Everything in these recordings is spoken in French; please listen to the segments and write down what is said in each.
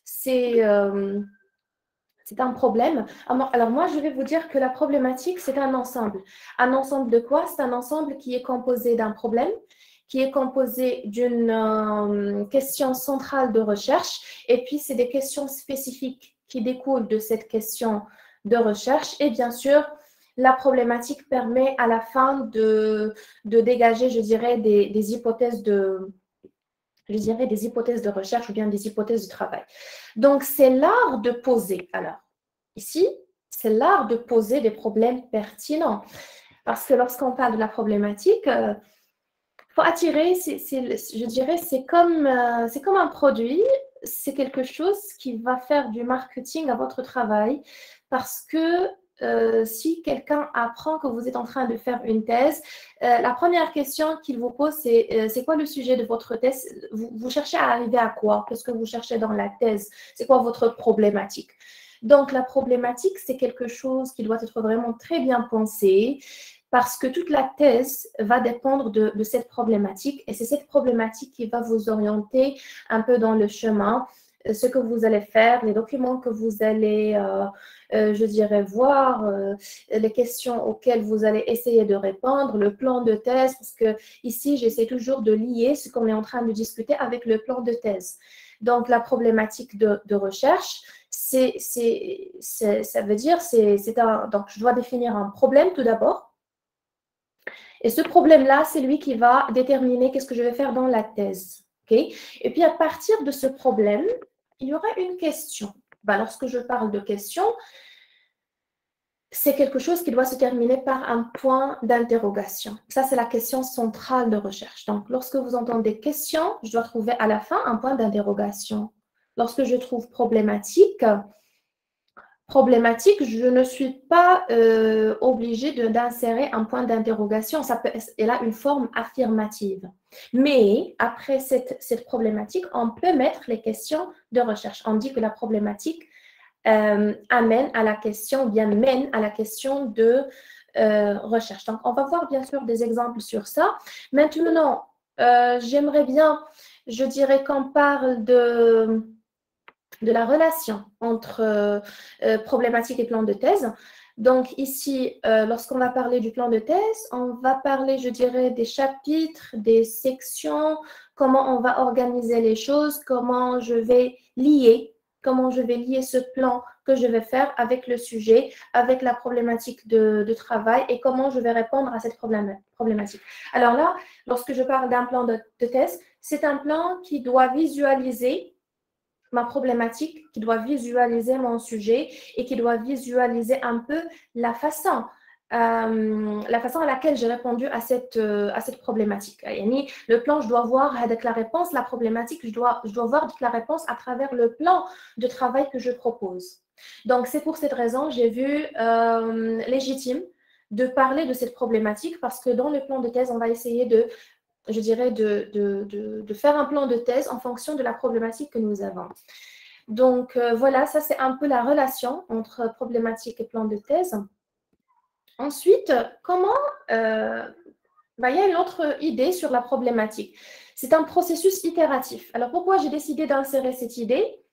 c'est un problème. Alors moi, je vais vous dire que la problématique, c'est un ensemble. Un ensemble de quoi? C'est un ensemble qui est composé d'un problème, qui est composé d'une question centrale de recherche, et puis c'est des questions spécifiques qui découlent de cette question de recherche. Et bien sûr, la problématique permet à la fin de dégager, je dirais, des hypothèses des hypothèses de recherche ou bien des hypothèses de travail. Donc, c'est l'art de poser. Alors, ici, c'est l'art de poser des problèmes pertinents. Parce que lorsqu'on parle de la problématique, faut attirer, je dirais, c'est comme un produit, c'est quelque chose qui va faire du marketing à votre travail parce que si quelqu'un apprend que vous êtes en train de faire une thèse, la première question qu'il vous pose, c'est quoi le sujet de votre thèse? Vous cherchez à arriver à quoi? Qu'est-ce que vous cherchez dans la thèse? C'est quoi votre problématique? Donc, la problématique, c'est quelque chose qui doit être vraiment très bien pensé parce que toute la thèse va dépendre de cette problématique et c'est cette problématique qui va vous orienter un peu dans le chemin, ce que vous allez faire, les documents que vous allez, je dirais, voir, les questions auxquelles vous allez essayer de répondre, le plan de thèse, parce que ici, j'essaie toujours de lier ce qu'on est en train de discuter avec le plan de thèse. Donc, la problématique de recherche, ça veut dire, donc je dois définir un problème tout d'abord. Et ce problème-là, c'est lui qui va déterminer qu'est-ce que je vais faire dans la thèse. Okay? Et puis, à partir de ce problème, il y aura une question. Lorsque je parle de question, c'est quelque chose qui doit se terminer par un point d'interrogation. Ça, c'est la question centrale de recherche. Donc, lorsque vous entendez question, je dois trouver à la fin un point d'interrogation. Lorsque je trouve problématique, je ne suis pas obligée d'insérer un point d'interrogation. Elle a une forme affirmative. Mais après cette problématique, on peut mettre les questions de recherche. On dit que la problématique amène à la question, ou bien mène à la question de recherche. Donc, on va voir bien sûr des exemples sur ça. Maintenant, j'aimerais bien, je dirais qu'on parle de la relation entre problématique et plan de thèse. Donc ici, lorsqu'on va parler du plan de thèse, on va parler, je dirais, des chapitres, des sections, comment on va organiser les choses, comment je vais lier ce plan que je vais faire avec le sujet, avec la problématique de travail et comment je vais répondre à cette problématique. Alors là, lorsque je parle d'un plan de thèse, c'est un plan qui doit visualiser ma problématique, qui doit visualiser mon sujet et qui doit visualiser un peu la façon à laquelle j'ai répondu à cette problématique. Le plan, je dois voir avec la réponse, la problématique, je dois voir la réponse à travers le plan de travail que je propose. Donc, c'est pour cette raison, j'ai vu légitime de parler de cette problématique parce que dans le plan de thèse, on va essayer je dirais, de faire un plan de thèse en fonction de la problématique que nous avons. Donc, voilà, ça, c'est un peu la relation entre problématique et plan de thèse. Ensuite, il y a une autre idée sur la problématique. C'est un processus itératif. Alors, pourquoi j'ai décidé d'insérer cette idée?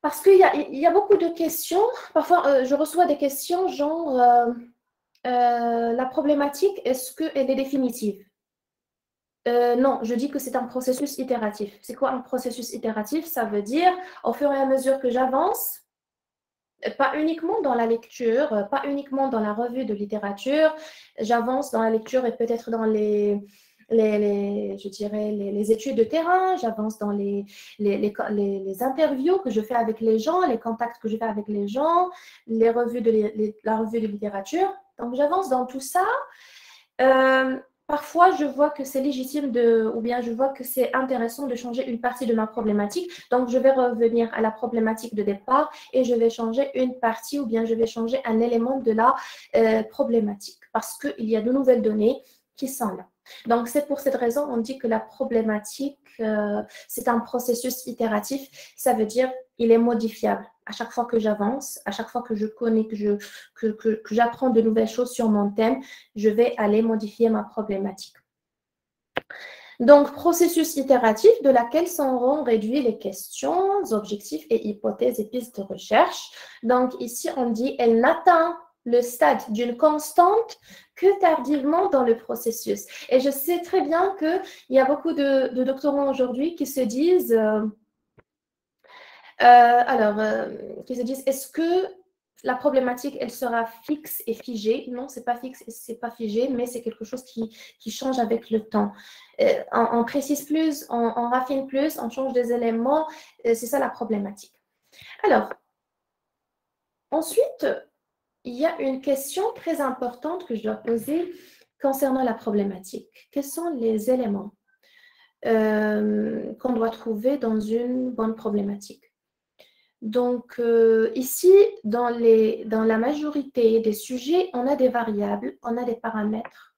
Parce qu'il y a beaucoup de questions. Parfois, je reçois des questions genre, la problématique, est-ce qu'elle est définitive? Non, je dis que c'est un processus itératif. C'est quoi un processus itératif? Ça veut dire, au fur et à mesure que j'avance, pas uniquement dans la lecture, pas uniquement dans la revue de littérature, j'avance dans la lecture et peut-être dans je dirais, les études de terrain, j'avance dans les interviews que je fais avec les gens, les contacts que je fais avec les gens, la revue de littérature. Donc, j'avance dans tout ça. Parfois, je vois que c'est légitime ou bien je vois que c'est intéressant de changer une partie de ma problématique. Donc, je vais revenir à la problématique de départ et je vais changer une partie ou bien je vais changer un élément de la problématique parce qu'il y a de nouvelles données qui sont là. Donc, c'est pour cette raison on dit que la problématique, c'est un processus itératif. Ça veut dire il est modifiable. À chaque fois que j'avance, à chaque fois que je connais, que j'apprends de nouvelles choses sur mon thème, je vais aller modifier ma problématique. Donc, processus itératif de laquelle seront réduits les questions, objectifs et hypothèses et pistes de recherche. Donc, ici, on dit « elle n'atteint le stade d'une constante que tardivement dans le processus ». Et je sais très bien qu'il y a beaucoup de doctorants aujourd'hui qui se disent qui se disent, est-ce que la problématique, elle sera fixe et figée? Non, c'est pas fixe et c'est pas figé, mais c'est quelque chose qui change avec le temps. On précise plus, on raffine plus, on change des éléments. C'est ça la problématique. Alors, ensuite, il y a une question très importante que je dois poser concernant la problématique. Quels sont les éléments qu'on doit trouver dans une bonne problématique? Donc, ici, dans la majorité des sujets, on a des variables, on a des paramètres.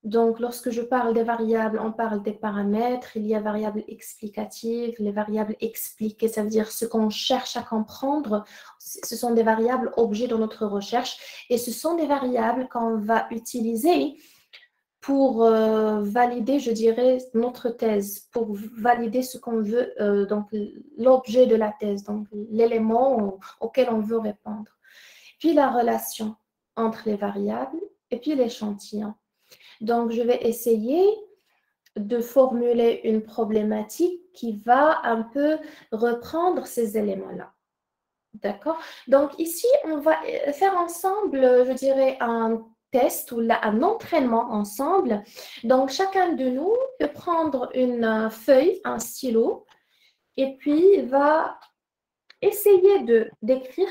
Donc, lorsque je parle des variables, on parle des paramètres. Il y a variables explicatives, les variables expliquées, ça veut dire ce qu'on cherche à comprendre. Ce sont des variables objets de notre recherche et ce sont des variables qu'on va utiliser pour valider, je dirais, notre thèse, pour valider ce qu'on veut, donc l'objet de la thèse, donc l'élément auquel on veut répondre. Puis la relation entre les variables et puis l'échantillon. Donc, je vais essayer de formuler une problématique qui va un peu reprendre ces éléments-là. D'accord? Donc, ici, on va faire ensemble, je dirais, un test ou un entraînement ensemble. Donc, chacun de nous peut prendre une feuille, un stylo, et puis va essayer de décrire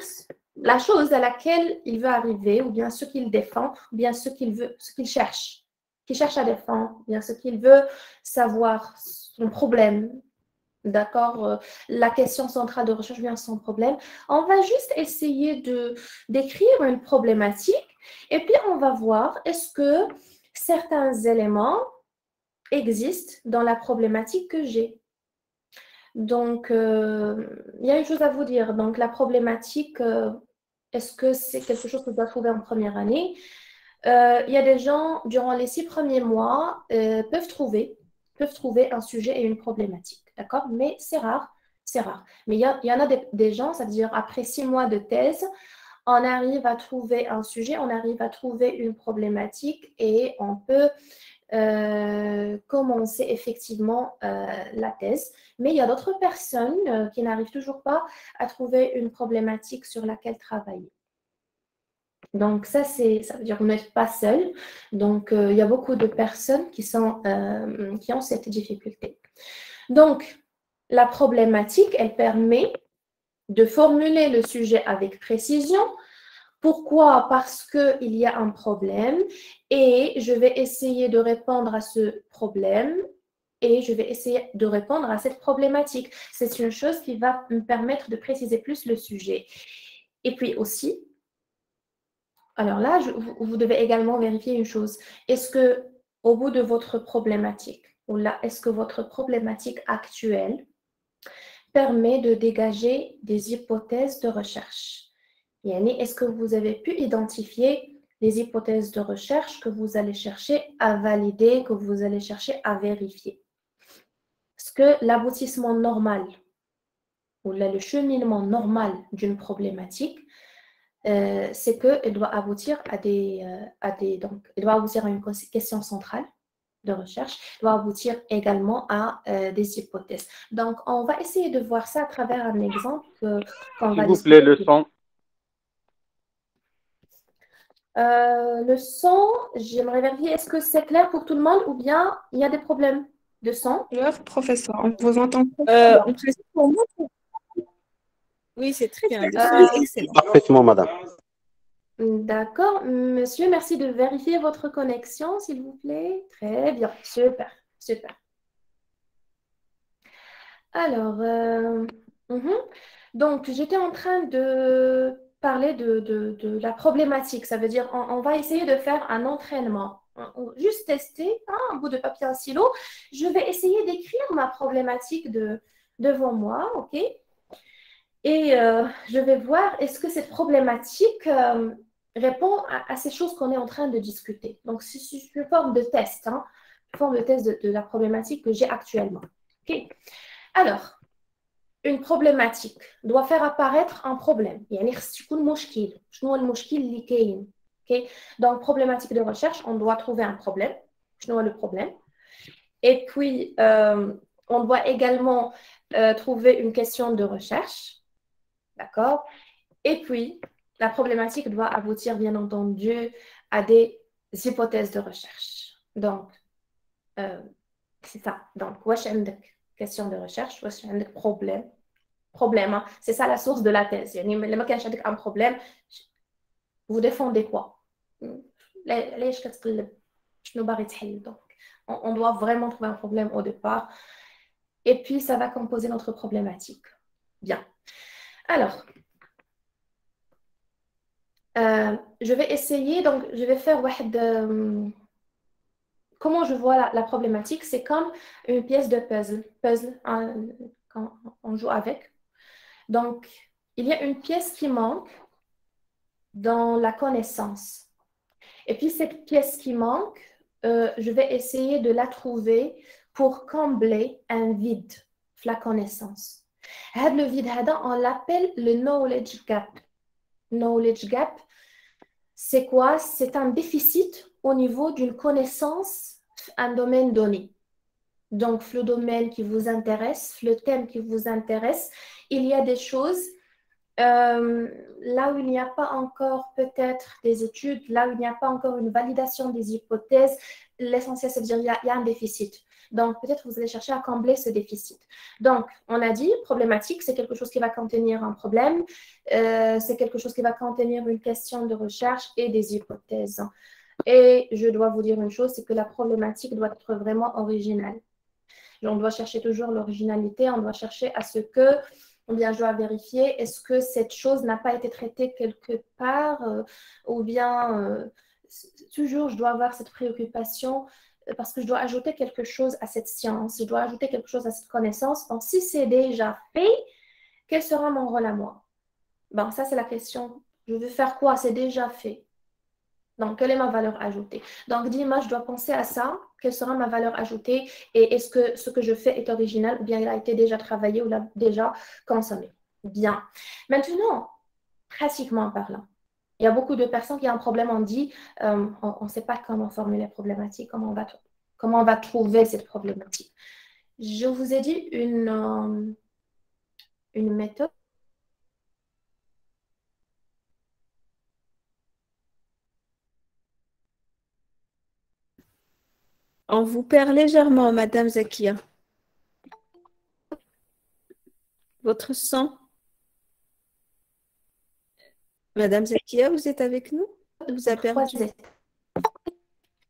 la chose à laquelle il veut arriver, ou bien ce qu'il défend, ou bien ce qu'il cherche à défendre, ou bien ce qu'il veut savoir, son problème. D'accord, la question centrale de recherche vient sans problème. On va juste essayer d'écrire une problématique et puis on va voir est-ce que certains éléments existent dans la problématique que j'ai. Donc, il y a une chose à vous dire. Donc, la problématique, est-ce que c'est quelque chose que je dois trouver en première année? Il y a des gens, durant les 6 premiers mois, peuvent trouver un sujet et une problématique, d'accord? Mais c'est rare, c'est rare. Mais il y en a des gens, c'est-à-dire après 6 mois de thèse, on arrive à trouver un sujet, on arrive à trouver une problématique et on peut commencer effectivement la thèse. Mais il y a d'autres personnes qui n'arrivent toujours pas à trouver une problématique sur laquelle travailler. Donc, ça veut dire que vous n'êtes pas seul. Donc, il y a beaucoup de personnes qui ont cette difficulté. Donc, la problématique, elle permet de formuler le sujet avec précision. Pourquoi? Parce qu'il y a un problème et je vais essayer de répondre à ce problème et je vais essayer de répondre à cette problématique. C'est une chose qui va me permettre de préciser plus le sujet. Et puis aussi, alors là, vous devez également vérifier une chose. Est-ce que, au bout de votre problématique, ou là, est-ce que votre problématique actuelle permet de dégager des hypothèses de recherche? Yani, est-ce que vous avez pu identifier les hypothèses de recherche que vous allez chercher à valider, que vous allez chercher à vérifier? Est-ce que l'aboutissement normal, ou là, le cheminement normal d'une problématique, c'est qu'elle doit aboutir donc, elle doit aboutir à une question centrale de recherche, elle doit aboutir également à des hypothèses. Donc, on va essayer de voir ça à travers un exemple qu'on S'il va vous plaît, discuter. le son. Le son, j'aimerais vérifier, est-ce que c'est clair pour tout le monde ou bien il y a des problèmes de son? Alors, professeur, on vous entend On précise pour moi. Oui, c'est très bien. Le son est excellent. Parfaitement, madame. D'accord. Monsieur, merci de vérifier votre connexion, s'il vous plaît. Très bien. Super, super. Alors, donc, j'étais en train de parler de la problématique. Ça veut dire, on va essayer de faire un entraînement. Juste tester, un bout de papier, un stylo. Je vais essayer d'écrire ma problématique devant moi, OK? Et je vais voir, est-ce que cette problématique répond à ces choses qu'on est en train de discuter. Donc, c'est une forme de test, hein. forme de thèse de la problématique que j'ai actuellement. Okay. Alors, une problématique doit faire apparaître un problème. يعني خص يكون مشكل. شنو هو المشكل اللي كاين؟ Okay. Donc, problématique de recherche, on doit trouver un problème. شنو هو le problème? Et puis, on doit également trouver une question de recherche. D'accord? Et puis, la problématique doit aboutir, bien entendu, à des hypothèses de recherche. Donc, c'est ça. Donc, واش عندك question de recherche, واش عندك problème. Hein? C'est ça la source de la thèse. يعني لما كانش عندك un problème, vous défendez quoi? ليش كتقلب؟ شنو باغي تحل؟ Donc, on doit vraiment trouver un problème au départ. Et puis, ça va composer notre problématique. Bien. Alors, je vais essayer, donc je vais faire comment je vois la problématique. C'est comme une pièce de puzzle quand on joue avec. Donc, il y a une pièce qui manque dans la connaissance. Et puis, cette pièce qui manque, je vais essayer de la trouver pour combler un vide, la connaissance. Le vide, on l'appelle le knowledge gap. Knowledge gap, c'est quoi? C'est un déficit au niveau d'une connaissance, un domaine donné. Donc, le domaine qui vous intéresse, le thème qui vous intéresse, il y a des choses là où il n'y a pas encore peut-être des études, là où il n'y a pas encore une validation des hypothèses, l'essentiel, c'est de dire qu'il y a un déficit. Donc, peut-être vous allez chercher à combler ce déficit. Donc, on a dit, problématique, c'est quelque chose qui va contenir un problème, c'est quelque chose qui va contenir une question de recherche et des hypothèses. Et je dois vous dire une chose, c'est que la problématique doit être vraiment originale. On doit chercher toujours l'originalité, on doit chercher à ce que, ou bien je dois vérifier, est-ce que cette chose n'a pas été traitée quelque part, ou bien toujours je dois avoir cette préoccupation parce que je dois ajouter quelque chose à cette science, je dois ajouter quelque chose à cette connaissance. Donc, si c'est déjà fait, quel sera mon rôle à moi? Bon, ça, c'est la question. Je veux faire quoi? C'est déjà fait. Donc, quelle est ma valeur ajoutée? Donc, dis-moi, je dois penser à ça. Quelle sera ma valeur ajoutée? Et est-ce que ce que je fais est original ou bien il a été déjà travaillé ou l'a déjà consommé? Bien. Maintenant, pratiquement parlant, il y a beaucoup de personnes qui ont un problème. On dit, on ne sait pas comment formuler problématique, comment on va trouver cette problématique. Je vous ai dit une méthode. On vous perd légèrement, Madame Zakia. Votre son. Madame Zakia, vous êtes avec nous? Vous a perdu.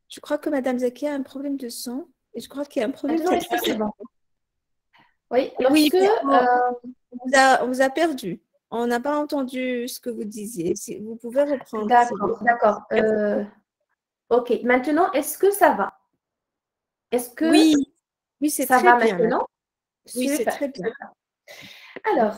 Je crois que Madame Zakia a un problème de son et je crois qu'il y a un problème de c'est bon. Oui, oui, on vous a perdu. On n'a pas entendu ce que vous disiez. Si vous pouvez reprendre. D'accord. Ok. Maintenant, est-ce que ça va? Est-ce que oui, c'est ça très va bien. maintenant? Oui, c'est très bien. Alors,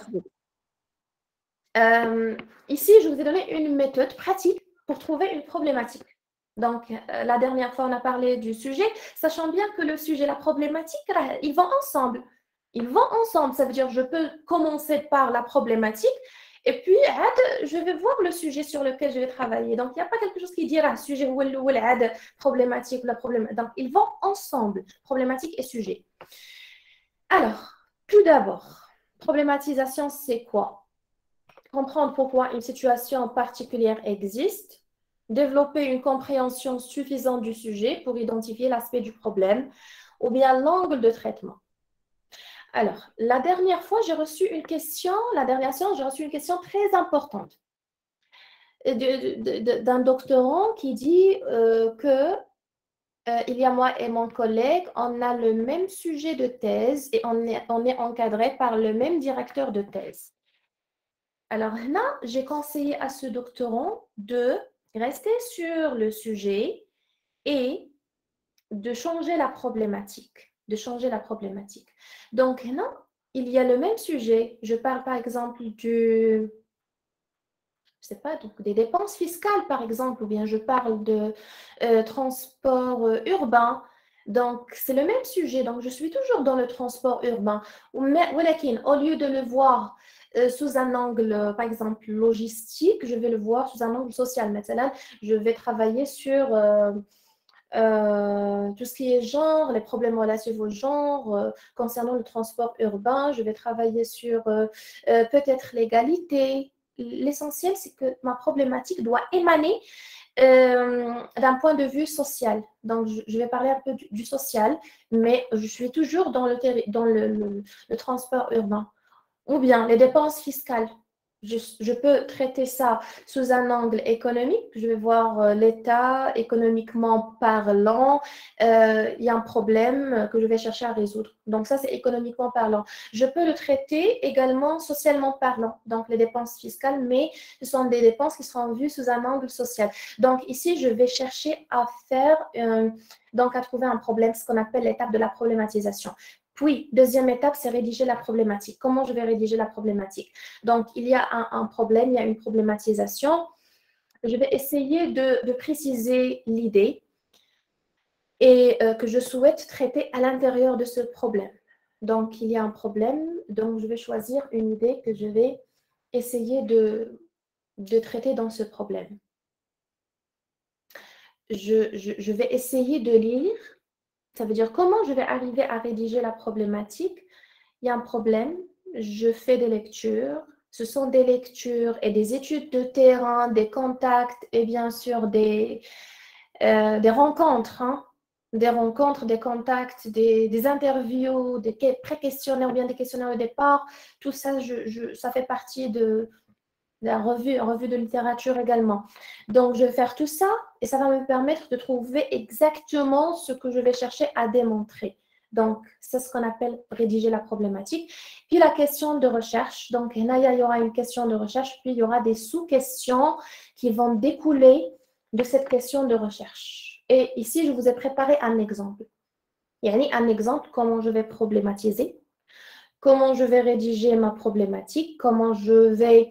ici, je vous ai donné une méthode pratique pour trouver une problématique. Donc, la dernière fois, on a parlé du sujet, sachant bien que le sujet et la problématique, ils vont ensemble. Ils vont ensemble. Ça veut dire je peux commencer par la problématique et puis je vais voir le sujet sur lequel je vais travailler. Donc, il n'y a pas quelque chose qui dira sujet ou problématique ou la problématique. Donc, ils vont ensemble, problématique et sujet. Alors, tout d'abord, problématisation, c'est quoi? Comprendre pourquoi une situation particulière existe, développer une compréhension suffisante du sujet pour identifier l'aspect du problème ou bien l'angle de traitement. Alors, la dernière fois, j'ai reçu une question, la dernière séance, j'ai reçu une question très importante d'un doctorant qui dit que il y a moi et mon collègue, on a le même sujet de thèse et on est encadré par le même directeur de thèse. Alors là, j'ai conseillé à ce doctorant de rester sur le sujet et de changer la problématique. Donc là, il y a le même sujet. Je parle par exemple des dépenses fiscales par exemple, ou bien je parle de transport urbain. Donc, c'est le même sujet. Donc, je suis toujours dans le transport urbain. Au lieu de le voir sous un angle, par exemple, logistique, je vais le voir sous un angle social. Maintenant, je vais travailler sur tout ce qui est genre, les problèmes relatifs au genre, concernant le transport urbain. Je vais travailler sur peut-être l'égalité. L'essentiel, c'est que ma problématique doit émaner d'un point de vue social. Donc, je vais parler un peu du social, mais je suis toujours dans le transport urbain. Ou bien les dépenses fiscales. Je peux traiter ça sous un angle économique. Je vais voir l'État économiquement parlant. Il y a un problème que je vais chercher à résoudre. Donc ça, c'est économiquement parlant. Je peux le traiter également socialement parlant. Donc les dépenses fiscales, mais ce sont des dépenses qui seront vues sous un angle social. Donc ici, je vais chercher à faire, donc à trouver un problème, ce qu'on appelle l'étape de la problématisation. Puis, deuxième étape, c'est rédiger la problématique. Comment je vais rédiger la problématique? Donc, il y a un problème, il y a une problématisation. Je vais essayer de préciser l'idée et que je souhaite traiter à l'intérieur de ce problème. Donc, il y a un problème, donc je vais choisir une idée que je vais essayer de traiter dans ce problème. Je vais essayer de lire. Ça veut dire comment je vais arriver à rédiger la problématique. Il y a un problème, je fais des lectures. Ce sont des lectures et des études de terrain, des contacts et bien sûr des rencontres. Des rencontres, des contacts, des interviews, des pré-questionnaires ou bien des questionnaires au départ. Tout ça, ça fait partie de la revue de littérature également. Donc, je vais faire tout ça et ça va me permettre de trouver exactement ce que je vais chercher à démontrer. Donc, c'est ce qu'on appelle rédiger la problématique. Puis, la question de recherche. Donc, il y aura une question de recherche, puis il y aura des sous-questions qui vont découler de cette question de recherche. Et ici, je vous ai préparé un exemple. Il y a un exemple, comment je vais problématiser, comment je vais rédiger ma problématique, comment je vais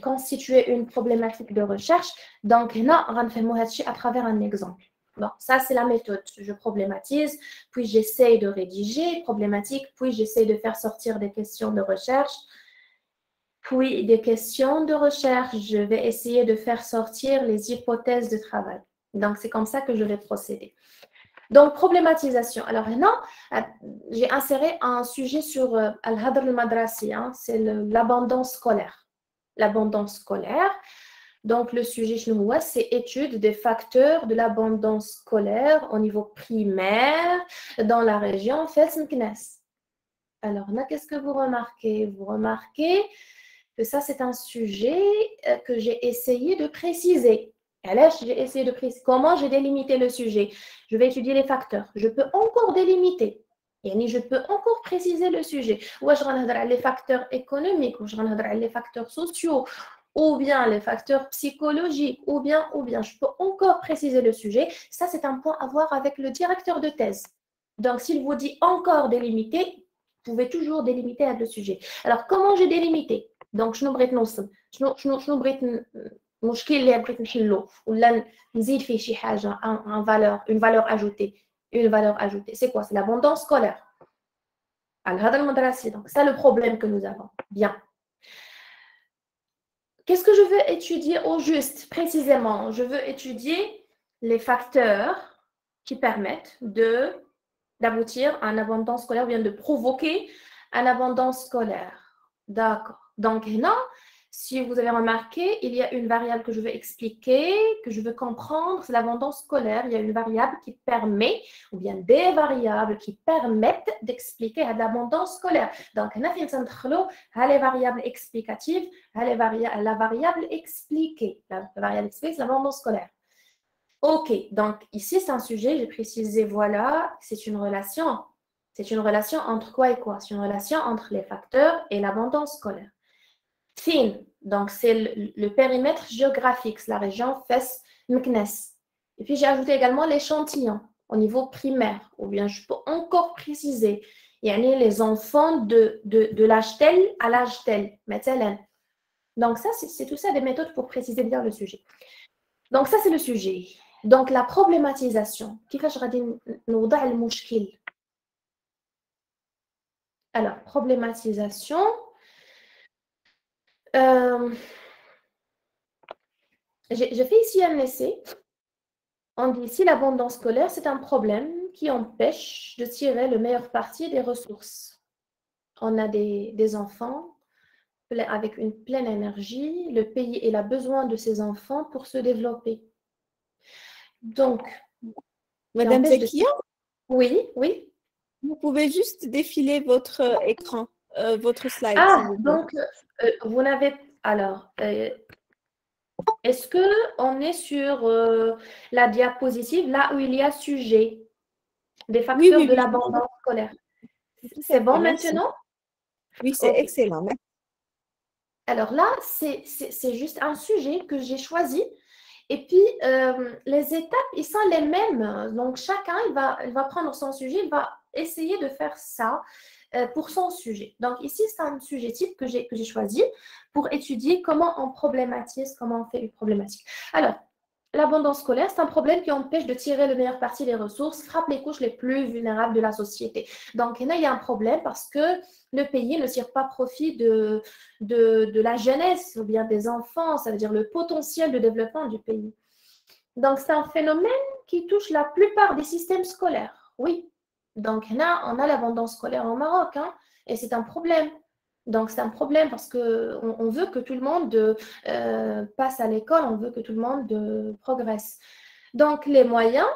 constituer une problématique de recherche. Donc, là, on va faire à travers un exemple. Bon, ça, c'est la méthode. Je problématise, puis j'essaie de rédiger problématique, puis j'essaie de faire sortir des questions de recherche, puis des questions de recherche. Je vais essayer de faire sortir les hypothèses de travail. Donc, c'est comme ça que je vais procéder. Donc, problématisation. Alors, maintenant, j'ai inséré un sujet sur Al-Hadr al-Madrasi, c'est l'abondance scolaire. L'abondance scolaire. Donc, le sujet, c'est étude des facteurs de l'abondance scolaire au niveau primaire dans la région Fès Meknès. Alors, là, qu'est-ce que vous remarquez? Vous remarquez que ça, c'est un sujet que j'ai essayé de préciser. Alors, j'ai essayé de préciser comment j'ai délimité le sujet. Je vais étudier les facteurs. Je peux encore délimiter. Je peux encore préciser le sujet. Ou je vais les facteurs économiques, ou je vais les facteurs sociaux, ou bien les facteurs psychologiques, ou bien. Je peux encore préciser le sujet. Ça, c'est un point à voir avec le directeur de thèse. Donc, s'il vous dit encore délimiter, vous pouvez toujours délimiter le sujet. Alors, comment j'ai délimité? Donc, je بغيت نوصل شنو بغيت المشكل اللي بغيت نحلو ولا نزيد فيه شي حاجه une valeur ajoutée. C'est quoi? C'est l'abondance scolaire. هذا المدرسي. Donc, c'est le problème que nous avons. Bien. Qu'est-ce que je veux étudier au juste, précisément? Je veux étudier les facteurs qui permettent d'aboutir à une abondance scolaire ou bien de provoquer une abondance scolaire. D'accord. Donc, là, si vous avez remarqué, il y a une variable que je veux expliquer, que je veux comprendre, c'est l'abondance scolaire. Il y a une variable qui permet, ou bien des variables qui permettent d'expliquer l'abondance scolaire. Donc, on a fait les variables explicatives, la variable expliquée. La variable expliquée, c'est l'abondance scolaire. OK, donc ici, c'est un sujet, j'ai précisé, voilà, c'est une relation. C'est une relation entre quoi et quoi? C'est une relation entre les facteurs et l'abondance scolaire. Fin, donc c'est le périmètre géographique, c'est la région Fès Meknès. Et puis j'ai ajouté également l'échantillon au niveau primaire, ou bien je peux encore préciser, il y a les enfants de l'âge tel à l'âge tel, مثلا. Donc ça, c'est tout ça des méthodes pour préciser bien le sujet. Donc ça, c'est le sujet. Donc, la problématisation. كيفاش غادي نوضع المشكل. Alors, problématisation. J'ai fait ici un essai. On dit ici l'abondance scolaire, c'est un problème qui empêche de tirer le meilleur parti des ressources. On a des enfants avec une pleine énergie. Le pays il a besoin de ces enfants pour se développer. Donc, Madame Zakia, oui, oui. Vous pouvez juste défiler votre écran, votre slide. Ah, donc, vous n'avez... Alors, est-ce qu'on est sur la diapositive, là où il y a sujet, des facteurs de l'abondance scolaire? C'est bon maintenant? Oui, c'est excellent. Alors là, c'est juste un sujet que j'ai choisi. Et puis, les étapes, ils sont les mêmes. Donc, chacun, il va prendre son sujet, il va essayer de faire ça pour son sujet. Donc, ici, c'est un sujet type que j'ai choisi pour étudier comment on problématise, comment on fait une problématique. Alors, l'abondance scolaire, c'est un problème qui empêche de tirer le meilleur parti des ressources, frappe les couches les plus vulnérables de la société. Donc, il y a un problème parce que le pays ne tire pas profit de la jeunesse ou bien des enfants, ça veut dire le potentiel de développement du pays. Donc, c'est un phénomène qui touche la plupart des systèmes scolaires. Oui. Donc, là, on a l'abondance scolaire au Maroc, hein, et c'est un problème. Donc, c'est un problème parce qu'on veut que tout le monde passe à l'école, on veut que tout le monde progresse. Donc, les moyens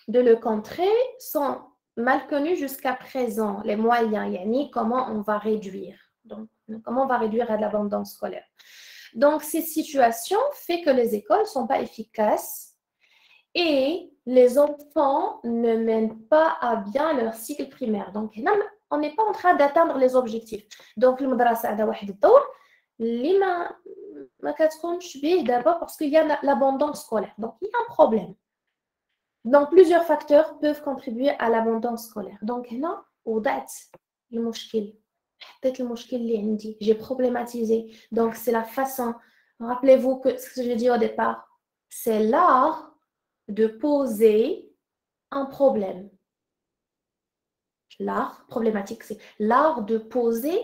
de le contrer sont mal connus jusqu'à présent. Les moyens, yani comment on va réduire. Donc, comment on va réduire l'abondance scolaire. Donc, ces situations font que les écoles ne sont pas efficaces et les enfants ne mènent pas à bien leur cycle primaire. Donc, on n'est pas en train d'atteindre les objectifs. Donc, le madrasa a واحد الدور اللي ما كتكونش به دابا parce qu'il y a l'abondance scolaire. Donc, il y a un problème. Donc, plusieurs facteurs peuvent contribuer à l'abondance scolaire. Donc, هنا وضعت المشكل. حطيت المشكل اللي عندي. J'ai problématisé. Donc, c'est la façon. Rappelez-vous que ce que j'ai dit au départ, c'est l'art de poser un problème. L'art problématique, c'est l'art de poser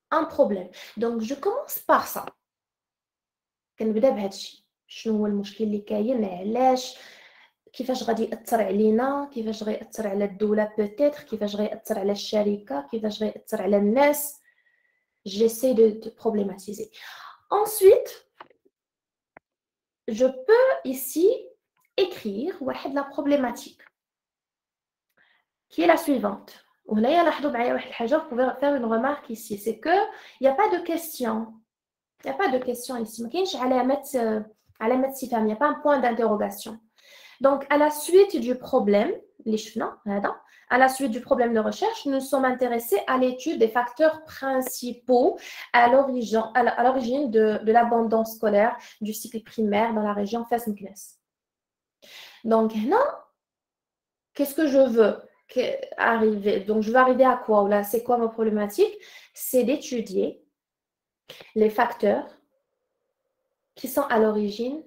un problème. Donc, je commence par ça. كنبدا بهذا الشيء. شنو هو المشكل اللي كاين؟ علاش؟ كيفاش غادي يأثر علينا؟ كيفاش غيأثر على الدولة peut-être؟ كيفاش غيأثر على الشركة؟ كيفاش غيأثر على الناس؟ J'essaie de problématiser. Ensuite, je peux ici écrire la problématique qui est la suivante. Vous pouvez faire une remarque ici, c'est qu'il n'y a pas de question. Il n'y a pas de question ici. Il n'y a pas un point d'interrogation. Donc, à la suite du problème, à la suite du problème de recherche, nous sommes intéressés à l'étude des facteurs principaux à l'origine de l'abondance scolaire du cycle primaire dans la région Fès Meknès. Donc, là, qu'est-ce que je veux arriver? Donc, je veux arriver à quoi? Là, c'est quoi ma problématique? C'est d'étudier les facteurs qui sont à l'origine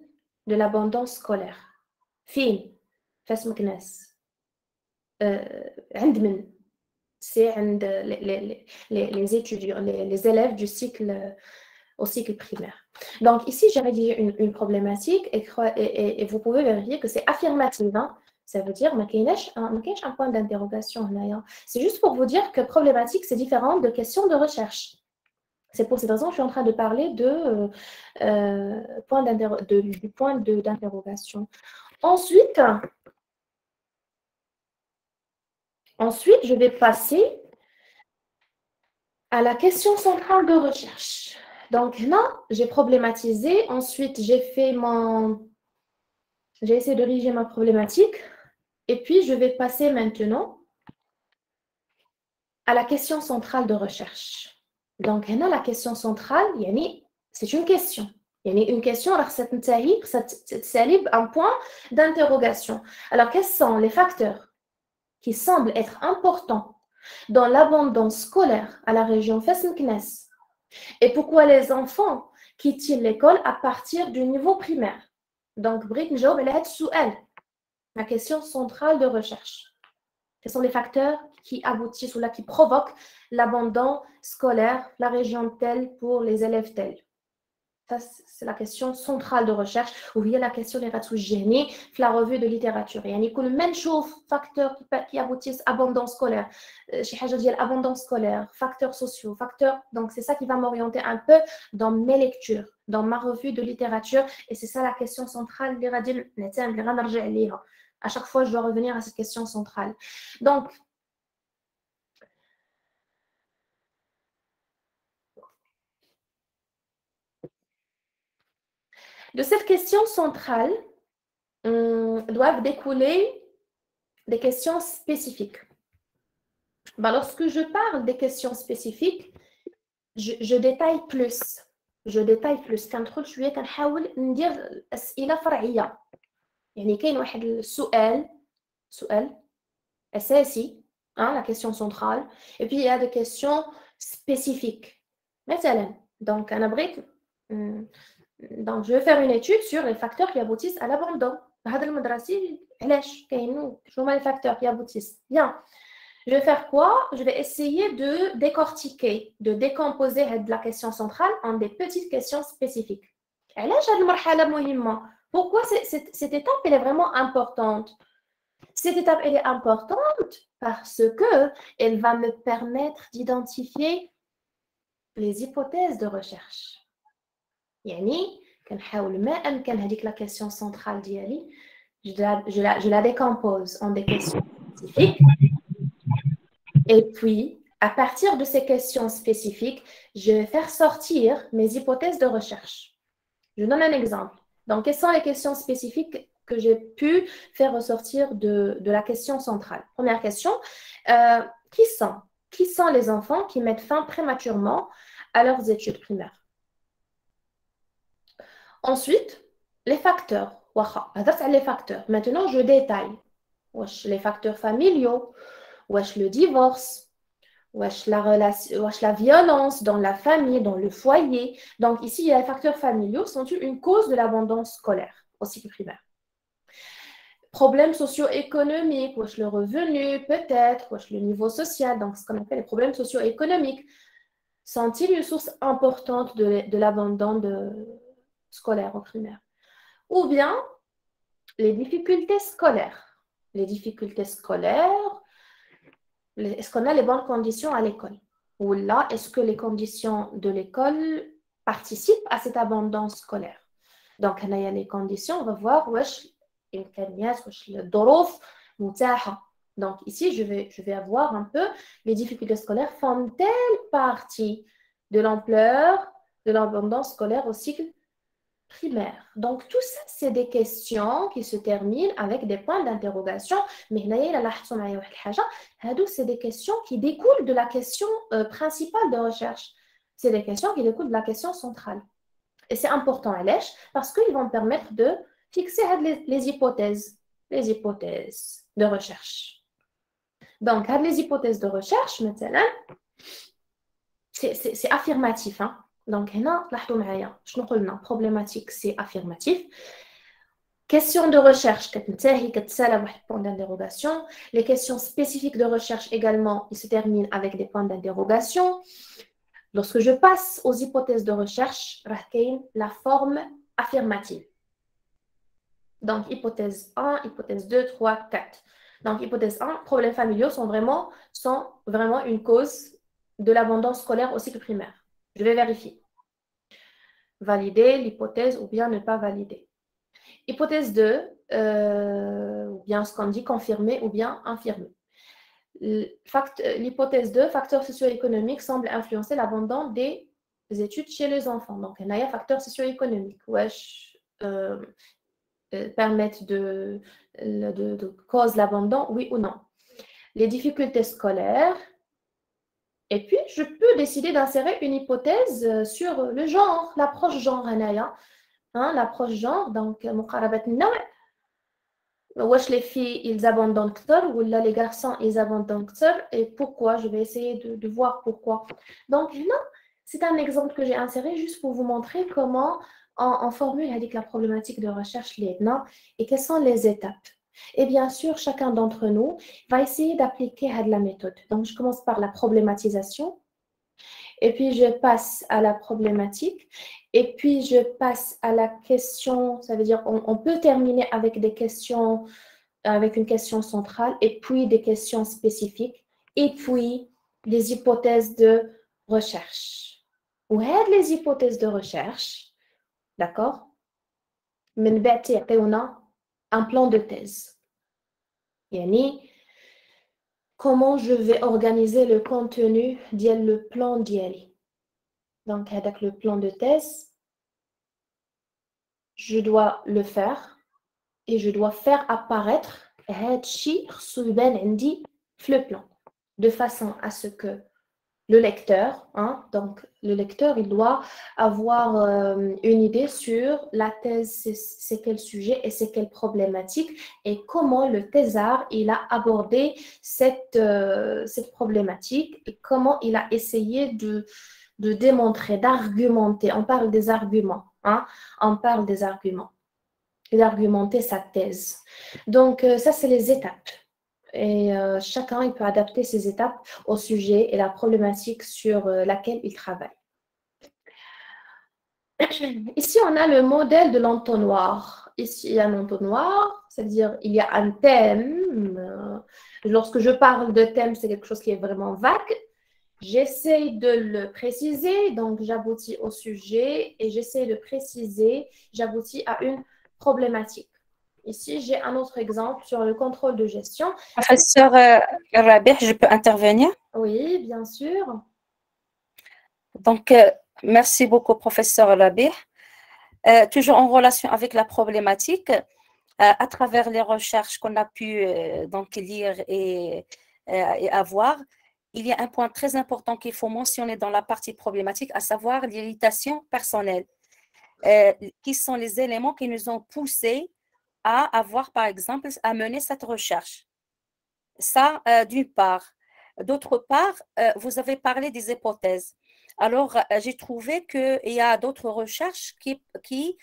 de l'abondance scolaire. فين فاس مكناس عند من c'est عند les étudiants les élèves du cycle au cycle primaire. Donc ici j'ai rédigé une problématique et vous pouvez vérifier que c'est affirmative, hein? Ça veut dire ما كاينش un point d'interrogation هنايا. C'est juste pour vous dire que problématique c'est différent de question de recherche. C'est pour cette raison que je suis en train de parler du point d'interrogation. Ensuite, je vais passer à la question centrale de recherche. Donc là, j'ai problématisé. Ensuite, j'ai essayé de rédiger ma problématique. Et puis, je vais passer maintenant à la question centrale de recherche. Donc là, la question centrale, c'est une question. Une question, alors c'est un point d'interrogation. Alors, quels sont les facteurs qui semblent être importants dans l'abondance scolaire à la région Fès Meknès? Et pourquoi les enfants quittent l'école à partir du niveau primaire? Donc, بغيت نجاوب على هذا السؤال. La question centrale de recherche. Quels sont les facteurs qui aboutissent ou là qui provoquent l'abandon scolaire, la région telle pour les élèves tels? Ça, c'est la question centrale de recherche, ou il y a la question des génie, la revue de littérature. يعني كل ما نشوف facteurs qui aboutissent à l'abandon scolaire, شي حاجة ديال abandon scolaire, facteurs sociaux, facteurs. Donc c'est ça qui va m'orienter un peu dans mes lectures, dans ma revue de littérature, et c'est ça la question centrale اللي غادي نرجع ليها. À chaque fois, je dois revenir à cette question centrale. Donc, de cette question centrale, doivent découler des questions spécifiques. Ben, lorsque je parle des questions spécifiques, je détaille plus. Je détaille plus. كندخل شوية كنحاول ندير أسئلة فرعية. يعني كاين واحد السؤال أساسي, hein, la question centrale, et puis il y a des questions spécifiques. مثلا, donc أنا بغيت donc je vais faire une étude sur les facteurs qui aboutissent à l'abandon. هذا المدرسي علاش كاين شنو هما les facteurs qui aboutissent. Bien. Je vais faire quoi? Je vais essayer de décortiquer, de décomposer la question centrale en des petites questions spécifiques. Pourquoi cette étape elle est vraiment importante? Cette étape elle est importante parce qu'elle va me permettre d'identifier les hypothèses de recherche. يعني كنحاول ما أمكن هذيك la question centrale ديالي je la décompose en des questions spécifiques. Et puis, à partir de ces questions spécifiques, je vais faire sortir mes hypothèses de recherche. Je donne un exemple. Donc, quelles sont les questions spécifiques que j'ai pu faire ressortir de la question centrale? Première question, qui sont les enfants qui mettent fin prématurément à leurs études primaires? Ensuite, les facteurs. Les facteurs. Maintenant, je détaille. Les facteurs familiaux. Le divorce, la violence dans la famille, dans le foyer. Donc ici, les facteurs familiaux sont une cause de l'abandon scolaire au cycle primaire. Problèmes socio-économiques, le revenu peut-être, le niveau social, donc ce qu'on appelle les problèmes socio-économiques, sont-ils une source importante de l'abandon scolaire au primaire? Ou bien les difficultés scolaires. Les difficultés scolaires, est-ce qu'on a les bonnes conditions à l'école? Ou là, est-ce que les conditions de l'école participent à cet abandon scolaire? Donc, il y a les conditions, on va voir où est-ce le dorof mutaha. Donc, ici, je vais avoir un peu les difficultés scolaires font-elles partie de l'ampleur de l'abandon scolaire au cycle primaire. Donc, tout ça, c'est des questions qui se terminent avec des points d'interrogation. Mais c'est des questions qui découlent de la question principale de recherche. C'est des questions qui découlent de la question centrale. Et c'est important à l'èche parce qu'ils vont permettre de fixer les hypothèses de recherche. Donc, les hypothèses de recherche, maintenant, c'est affirmatif, hein? Donc, هنا لاحظوا معايا شنو قلنا problématique c'est affirmatif. Question de recherche كتسالى بواحد point d'interrogation. Les questions spécifiques de recherche également, ils se terminent avec des points d'interrogation. Lorsque je passe aux hypothèses de recherche, راه كاين la forme affirmative. Donc, hypothèse 1, hypothèse 2, 3, 4. Donc, hypothèse 1, problèmes familiaux sont vraiment une cause de l'abandon scolaire au cycle primaire. Je vais vérifier. Valider l'hypothèse ou bien ne pas valider. Hypothèse 2, ou bien ce qu'on dit confirmer ou bien infirmer. L'hypothèse 2, facteurs socio-économiques semble influencer l'abandon des études chez les enfants. Donc, il y a facteurs socio-économiques. Permettent de cause l'abandon, oui ou non. Les difficultés scolaires. Et puis, je peux décider d'insérer une hypothèse sur le genre, l'approche genre, l'approche genre, donc, les filles, ils abandonnent ou les garçons, ils abandonnent et pourquoi? Je vais essayer de voir pourquoi. Donc, là, c'est un exemple que j'ai inséré juste pour vous montrer comment on formule avec la problématique de recherche non, et quelles sont les étapes. Et bien sûr, chacun d'entre nous va essayer d'appliquer la méthode. Donc, je commence par la problématisation, et puis je passe à la problématique, et puis je passe à la question, ça veut dire on peut terminer avec des questions, avec une question centrale, et puis des questions spécifiques, et puis des hypothèses de recherche. Ou les hypothèses de recherche, d'accord? من بعد يعطيونا un plan de thèse. يعني comment je vais organiser le contenu ديال le plan ديالي. Donc avec le plan de thèse, je dois le faire et je dois faire apparaître هاد الشيء خصو يبان عندي في le plan de façon à ce que le lecteur, donc le lecteur, il doit avoir une idée sur la thèse, c'est quel sujet et c'est quelle problématique et comment le thésard, il a abordé cette problématique et comment il a essayé de démontrer, d'argumenter. On parle des arguments, on parle des arguments, d'argumenter sa thèse. Donc, ça, c'est les étapes. Et chacun il peut adapter ses étapes au sujet et la problématique sur laquelle il travaille. Ici, on a le modèle de l'entonnoir. Ici, il y a un entonnoir, c'est-à-dire il y a un thème. Lorsque je parle de thème, c'est quelque chose qui est vraiment vague. J'essaie de le préciser, donc j'aboutis au sujet et j'essaie de préciser, j'aboutis à une problématique. Ici, j'ai un autre exemple sur le contrôle de gestion. Professeur Rabih, je peux intervenir? Oui, bien sûr. Donc, merci beaucoup, professeur Rabih. Toujours en relation avec la problématique, à travers les recherches qu'on a pu donc lire et avoir, il y a un point très important qu'il faut mentionner dans la partie problématique, à savoir l'irritation personnelle. Qui sont les éléments qui nous ont poussés à avoir, par exemple, à mener cette recherche. Ça, d'une part. D'autre part, vous avez parlé des hypothèses. Alors, j'ai trouvé qu'il y a d'autres recherches qui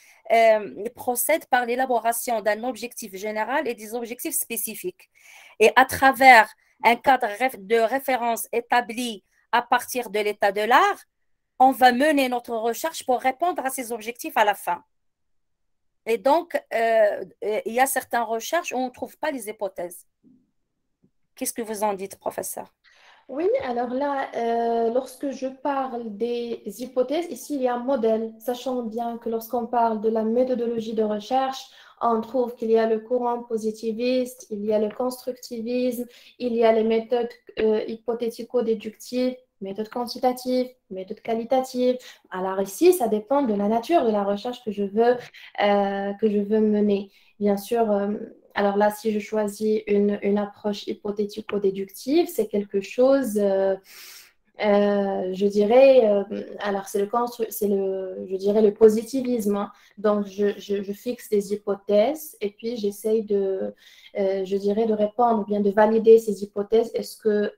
procèdent par l'élaboration d'un objectif général et des objectifs spécifiques. Et à travers un cadre de référence établi à partir de l'état de l'art, on va mener notre recherche pour répondre à ces objectifs à la fin. Et donc, il y a certaines recherches où on ne trouve pas les hypothèses. Qu'est-ce que vous en dites, professeur? Oui, alors là, lorsque je parle des hypothèses, ici, il y a un modèle, sachant bien que lorsqu'on parle de la méthodologie de recherche, on trouve qu'il y a le courant positiviste, il y a le constructivisme, il y a les méthodes hypothético-déductives, méthode quantitative, méthode qualitative. Alors ici, ça dépend de la nature de la recherche que je veux mener. Bien sûr, alors là, si je choisis une approche hypothético-déductive, c'est quelque chose, je dirais, alors je dirais le positivisme. Donc, je fixe des hypothèses et puis j'essaye je dirais, de répondre ou bien de valider ces hypothèses. Est-ce que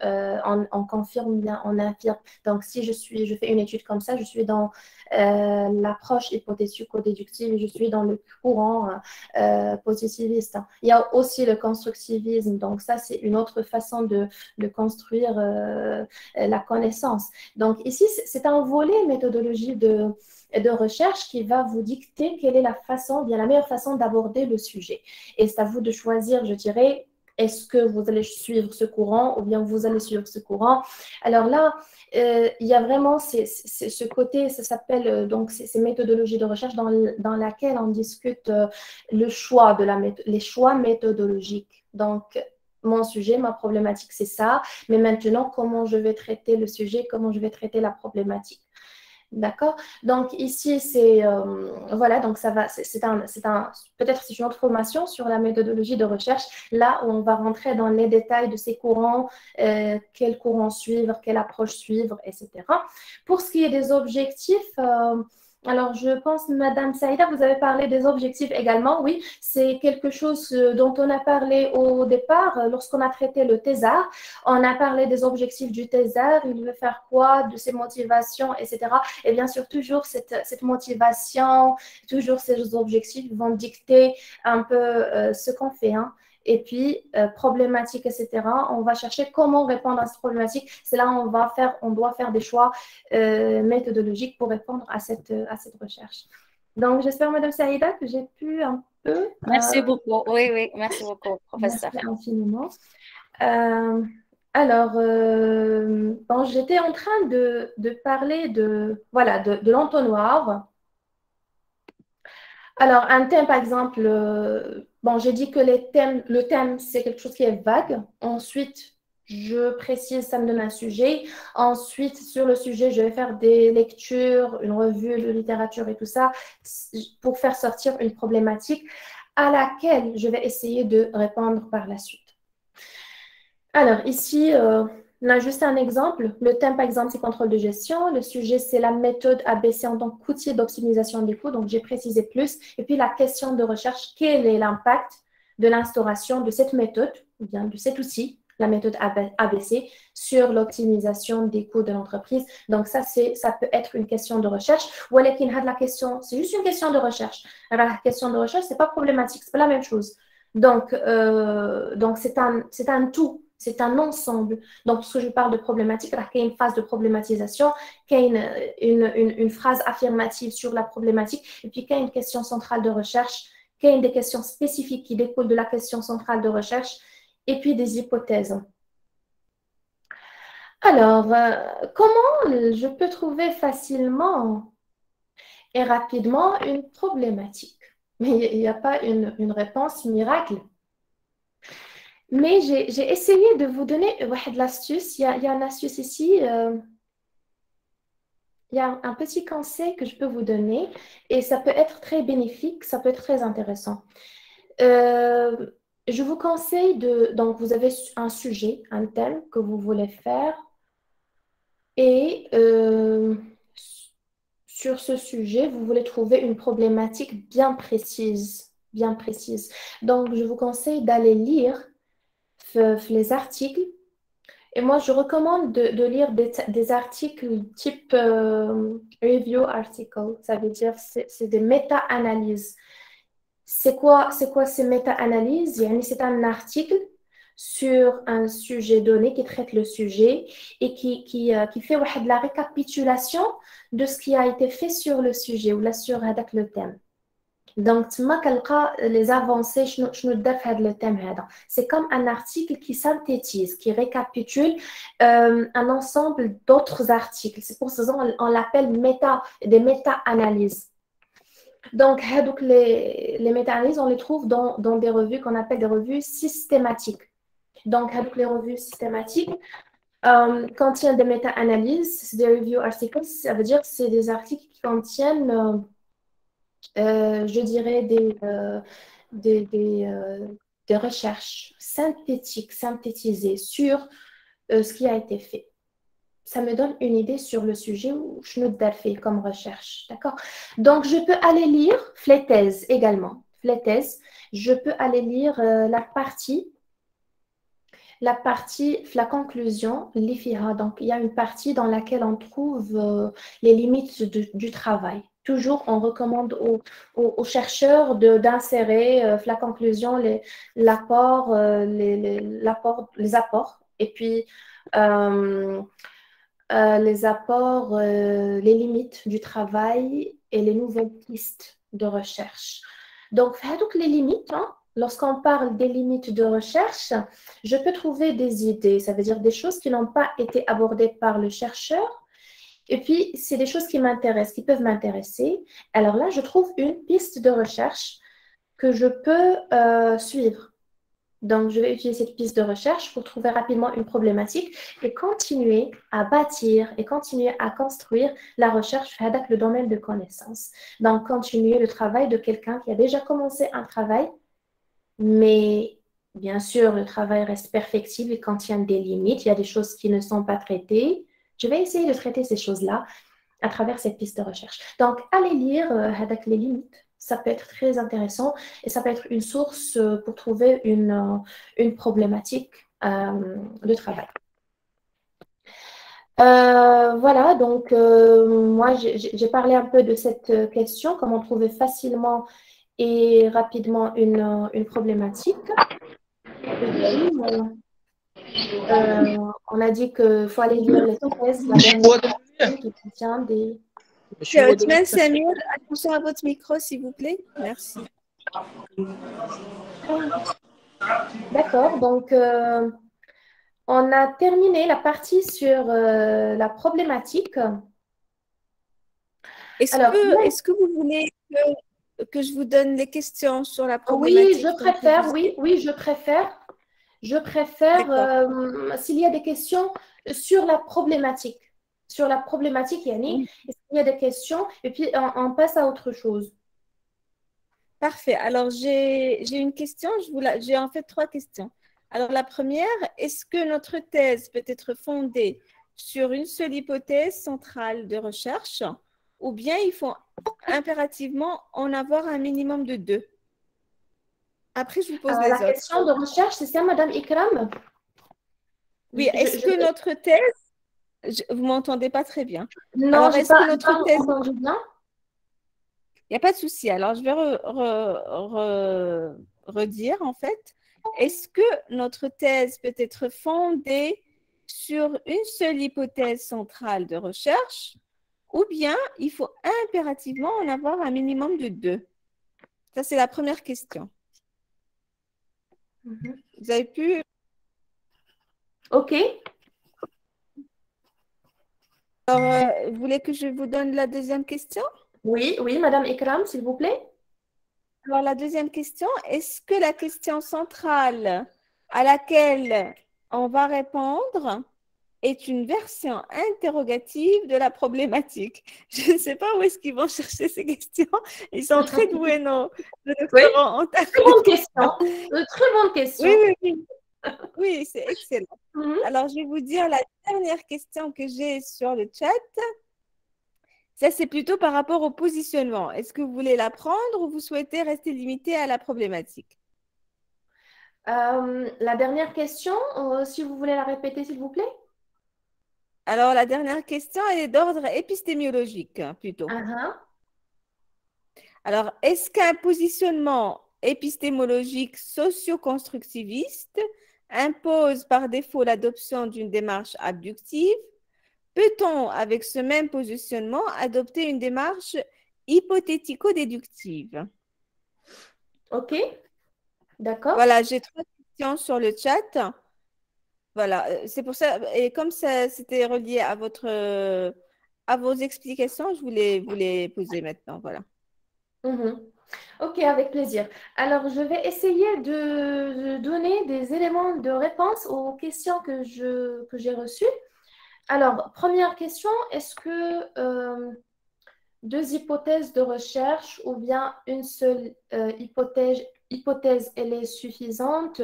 on confirme bien, on infirme? Donc, si je fais une étude comme ça, je suis dans l'approche hypothético-déductive et je suis dans le courant positiviste. Il y a aussi le constructivisme. Donc, ça, c'est une autre façon de construire la connaissance. Donc, ici, c'est un volet méthodologie de recherche qui va vous dicter quelle est la meilleure façon d'aborder le sujet. Et c'est à vous de choisir, je dirais, est-ce que vous allez suivre ce courant ou bien vous allez suivre ce courant? Alors là, il y a vraiment ce côté, ça s'appelle donc ces méthodologies de recherche dans laquelle on discute les choix méthodologiques. Donc, mon sujet, ma problématique, c'est ça. Mais maintenant, comment je vais traiter le sujet, comment je vais traiter la problématique. D'accord? Donc ici, voilà, donc ça va, peut-être c'est une autre formation sur la méthodologie de recherche, là où on va rentrer dans les détails de ces courants, quel courant suivre, quelle approche suivre, etc. Pour ce qui est des objectifs, Alors, je pense, Madame Saïda, vous avez parlé des objectifs également. Oui, c'est quelque chose dont on a parlé au départ lorsqu'on a traité le thésard. On a parlé des objectifs du thésard, il veut faire quoi, de ses motivations, etc. Et bien sûr, toujours cette motivation, toujours ces objectifs vont dicter un peu ce qu'on fait, hein. Et puis, problématique, etc. On va chercher comment répondre à cette problématique. C'est là où on doit faire des choix méthodologiques pour répondre à cette recherche. Donc, j'espère, Madame Saïda, que j'ai pu un peu... Merci beaucoup. Oui, oui, merci beaucoup, professeur. Merci infiniment. Alors, bon, j'étais en train de parler voilà, de l'entonnoir. Alors, un thème, par exemple, bon, j'ai dit que le thème, c'est quelque chose qui est vague. Ensuite, je précise, ça me donne un sujet. Ensuite, sur le sujet, je vais faire des lectures, une revue de littérature et tout ça pour faire sortir une problématique à laquelle je vais essayer de répondre par la suite. Alors, ici, on a juste un exemple. Le thème, par exemple, c'est contrôle de gestion. Le sujet, c'est la méthode ABC en tant qu'outil d'optimisation des coûts. Donc, j'ai précisé plus. Et puis, la question de recherche, quel est l'impact de l'instauration de cette méthode, ou bien de cet outil, la méthode ABC, sur l'optimisation des coûts de l'entreprise. Donc, ça peut être une question de recherche. Ou alors, c'est juste une question de recherche. Alors, la question de recherche, ce n'est pas problématique, ce n'est pas la même chose. Donc c'est un tout. C'est un ensemble. Donc, lorsque je parle de problématique, il y a une phase de problématisation, il y a une phrase affirmative sur la problématique, et puis il y a une question centrale de recherche, il y a des questions spécifiques qui découlent de la question centrale de recherche, et puis des hypothèses. Alors, comment je peux trouver facilement et rapidement une problématique? Mais il n'y a pas une réponse miracle. Mais j'ai essayé de vous donner de l'astuce. Il y a une astuce ici. Il y a un petit conseil que je peux vous donner et ça peut être très bénéfique, ça peut être très intéressant. Je vous conseille donc vous avez un sujet, un thème que vous voulez faire et sur ce sujet, vous voulez trouver une problématique bien précise, bien précise. Donc, je vous conseille d'aller lire les articles. Et moi, je recommande de lire des articles type review article. Ça veut dire c'est des méta-analyses. C'est quoi ces méta-analyses? C'est un article sur un sujet donné qui traite le sujet et qui fait de la récapitulation de ce qui a été fait sur le sujet ou là sur le thème. Donc, les avancées, le thème. C'est comme un article qui synthétise, qui récapitule un ensemble d'autres articles. C'est pour ça qu'on l'appelle des méta-analyses. Donc, les méta-analyses, on les trouve dans des revues qu'on appelle des revues systématiques. Donc, les revues systématiques contiennent des méta-analyses, des review articles. Ça veut dire que c'est des articles qui contiennent je dirais des recherches synthétisées sur ce qui a été fait. Ça me donne une idée sur le sujet où je me fait comme recherche, d'accord? Donc, je peux aller lire Flettez également. Flettez, je peux aller lire la partie, la conclusion, l'IFIRA. Donc, il y a une partie dans laquelle on trouve les limites du travail. Toujours, on recommande aux chercheurs d'insérer la conclusion, les apports, et puis les apports, les limites du travail et les nouvelles pistes de recherche. Donc, toutes les limites, hein, lorsqu'on parle des limites de recherche, je peux trouver des idées, ça veut dire des choses qui n'ont pas été abordées par le chercheur. Et puis, c'est des choses qui m'intéressent, qui peuvent m'intéresser. Alors là, je trouve une piste de recherche que je peux suivre. Donc, je vais utiliser cette piste de recherche pour trouver rapidement une problématique et continuer à bâtir et continuer à construire la recherche avec le domaine de connaissances. Donc, continuer le travail de quelqu'un qui a déjà commencé un travail, mais bien sûr, le travail reste perfectible, il contient des limites, il y a des choses qui ne sont pas traitées. Je vais essayer de traiter ces choses-là à travers cette piste de recherche. Donc, allez lire avec les limites. Ça peut être très intéressant et ça peut être une source pour trouver une problématique de travail. Voilà, donc moi j'ai parlé un peu de cette question, comment trouver facilement et rapidement une problématique. On a dit qu'il faut aller lire les thèses, la dernière question qui contient des... Othman Samir, attention à votre micro, s'il vous plaît. Merci. D'accord, donc on a terminé la partie sur la problématique. Est-ce que vous voulez que je vous donne les questions sur la problématique? Oui, je préfère, oui, je préfère. Je préfère s'il y a des questions sur la problématique. Sur la problématique, Yannick, est-ce qu'il y a des questions? Et puis, on passe à autre chose. Parfait. Alors, j'ai une question. J'ai en fait 3 questions. Alors, la première, est-ce que notre thèse peut être fondée sur une seule hypothèse centrale de recherche ou bien il faut impérativement en avoir un minimum de 2? Après, je vous pose les autres. La question de recherche, c'est ça, Madame Ikram? Oui, est-ce que notre thèse... Vous ne m'entendez pas très bien. Non, alors, je n'ai pas entendu bien. Il n'y a pas de souci. Alors, je vais redire, en fait. Est-ce que notre thèse peut être fondée sur une seule hypothèse centrale de recherche ou bien il faut impérativement en avoir un minimum de 2? Ça, c'est la première question. Vous avez pu... OK. Alors, vous voulez que je vous donne la deuxième question? Oui, Madame Ikram, s'il vous plaît. Alors, la deuxième question, est-ce que la question centrale à laquelle on va répondre est une version interrogative de la problématique? Je ne sais pas où est-ce qu'ils vont chercher ces questions. Ils sont très doués, nos doctorants en très bonne question. Très bonne question. Oui. Oui, c'est excellent. Alors, je vais vous dire la dernière question que j'ai sur le chat. Ça, c'est plutôt par rapport au positionnement. Est-ce que vous voulez la prendre ou vous souhaitez rester limité à la problématique? La dernière question, si vous voulez la répéter, s'il vous plaît. Alors, la dernière question, elle est d'ordre épistémologique, plutôt. Alors, est-ce qu'un positionnement épistémologique socio-constructiviste impose par défaut l'adoption d'une démarche abductive? Peut-on, avec ce même positionnement, adopter une démarche hypothético-déductive? OK, d'accord. Voilà, j'ai 3 questions sur le chat. Voilà, c'est pour ça, et comme ça c'était relié à vos explications, je voulais vous les poser maintenant. Voilà. OK, avec plaisir. Alors, je vais essayer de donner des éléments de réponse aux questions que j'ai reçues. Alors, première question, est-ce que 2 hypothèses de recherche ou bien une seule hypothèse, elle est suffisante?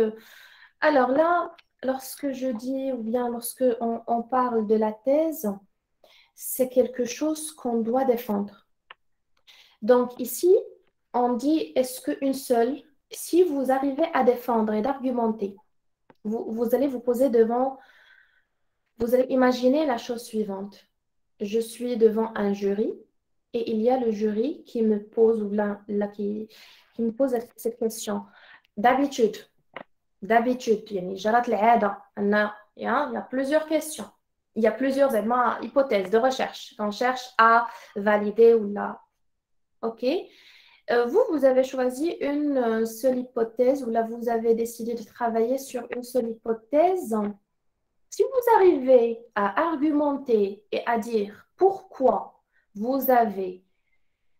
Alors là, lorsque je dis ou bien lorsque on parle de la thèse, c'est quelque chose qu'on doit défendre. Donc ici, on dit est-ce qu'une seule, si vous arrivez à défendre et d'argumenter, vous allez vous poser devant, vous allez imaginer la chose suivante. Je suis devant un jury et il y a le jury qui me pose qui me pose cette question. D'habitude, يعني جرت العادة أن il y a plusieurs questions. Il y a plusieurs hypothèses de recherche. On cherche à valider ou là. OK. Vous avez choisi une seule hypothèse ou là, vous avez décidé de travailler sur une seule hypothèse. Si vous arrivez à argumenter et à dire pourquoi vous avez